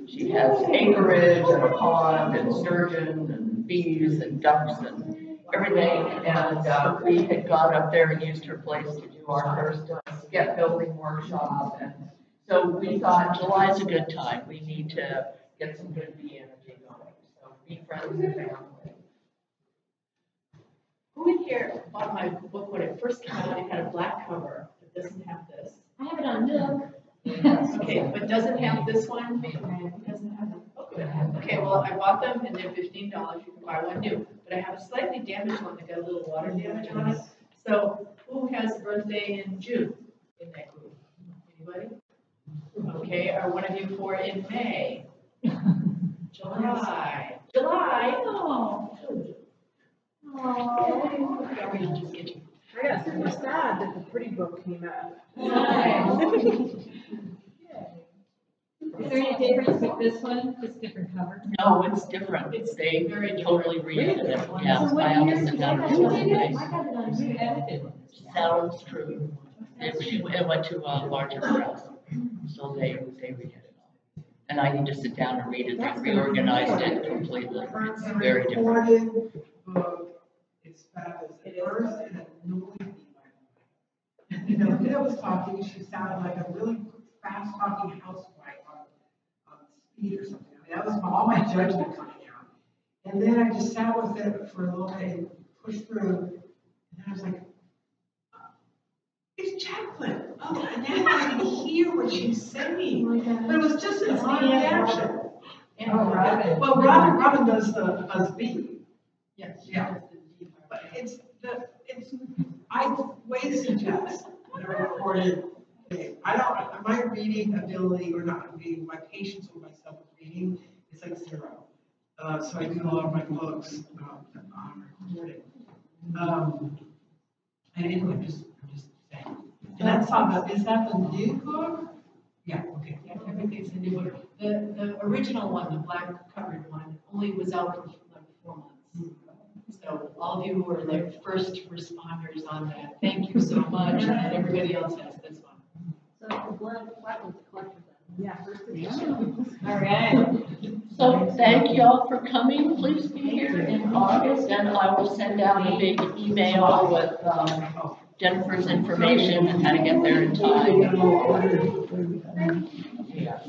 She has acreage and a pond and sturgeon and bees and ducks and everything. And we had gone up there and used her place to do our first skep building workshop. And so we thought July's a good time. We need to get some good bee energy going. So be friends and family. Who in here bought my book when it first came out? It had a black cover. It doesn't have this. I have it on Nook. Okay, but doesn't have this one? Doesn't have the book. Okay, well, I bought them and they're $15. You can buy one new. But I have a slightly damaged one that got a little water damage on it. So who has a birthday in June in that group? Anybody? Okay, are one of you four in May? July. Oh. Oh. I got super sad that the pretty book came out. Is there any difference with this one? Just different cover? No, it's different. They very totally read it. Yeah, So I what year understand did that. you did it? I got it on Who Nook. edited it? Sounds true. It went to a larger press, so they redid it all. And I need to sit down and read it. They reorganized it completely. It's very different. Recorded book, it's fabulous. At first, it annoyed me. You know, Vida was talking, she sounded like a really fast-talking housewife on speed or something. I mean, that was all my judgment coming out. And then I just sat with it for a little bit and pushed through. And then I was like, it's Jacqueline. Oh, and now I can hear what she's saying. But it was just an odd reaction. Oh, Robin. Well, Robin does the BuzzBee. Yes. Yeah. But I way suggest that I recorded thing. My reading ability, or not reading, my patience with myself with reading is like zero. So I do a lot of my books on recording. And anyway, I'm just saying. And that's is that the new book? Yeah, okay. Yeah, everything's in new book. The original one, the black covered one, only was out for like 4 months. So all of you who are like first responders on that, thank you so much. And everybody else has this one. So the black one's collected then? Yeah, first edition. All right. So thank you all for coming. Please be here in August, and I will send out a big email with Jennifer's information and how to get there in time. Yeah.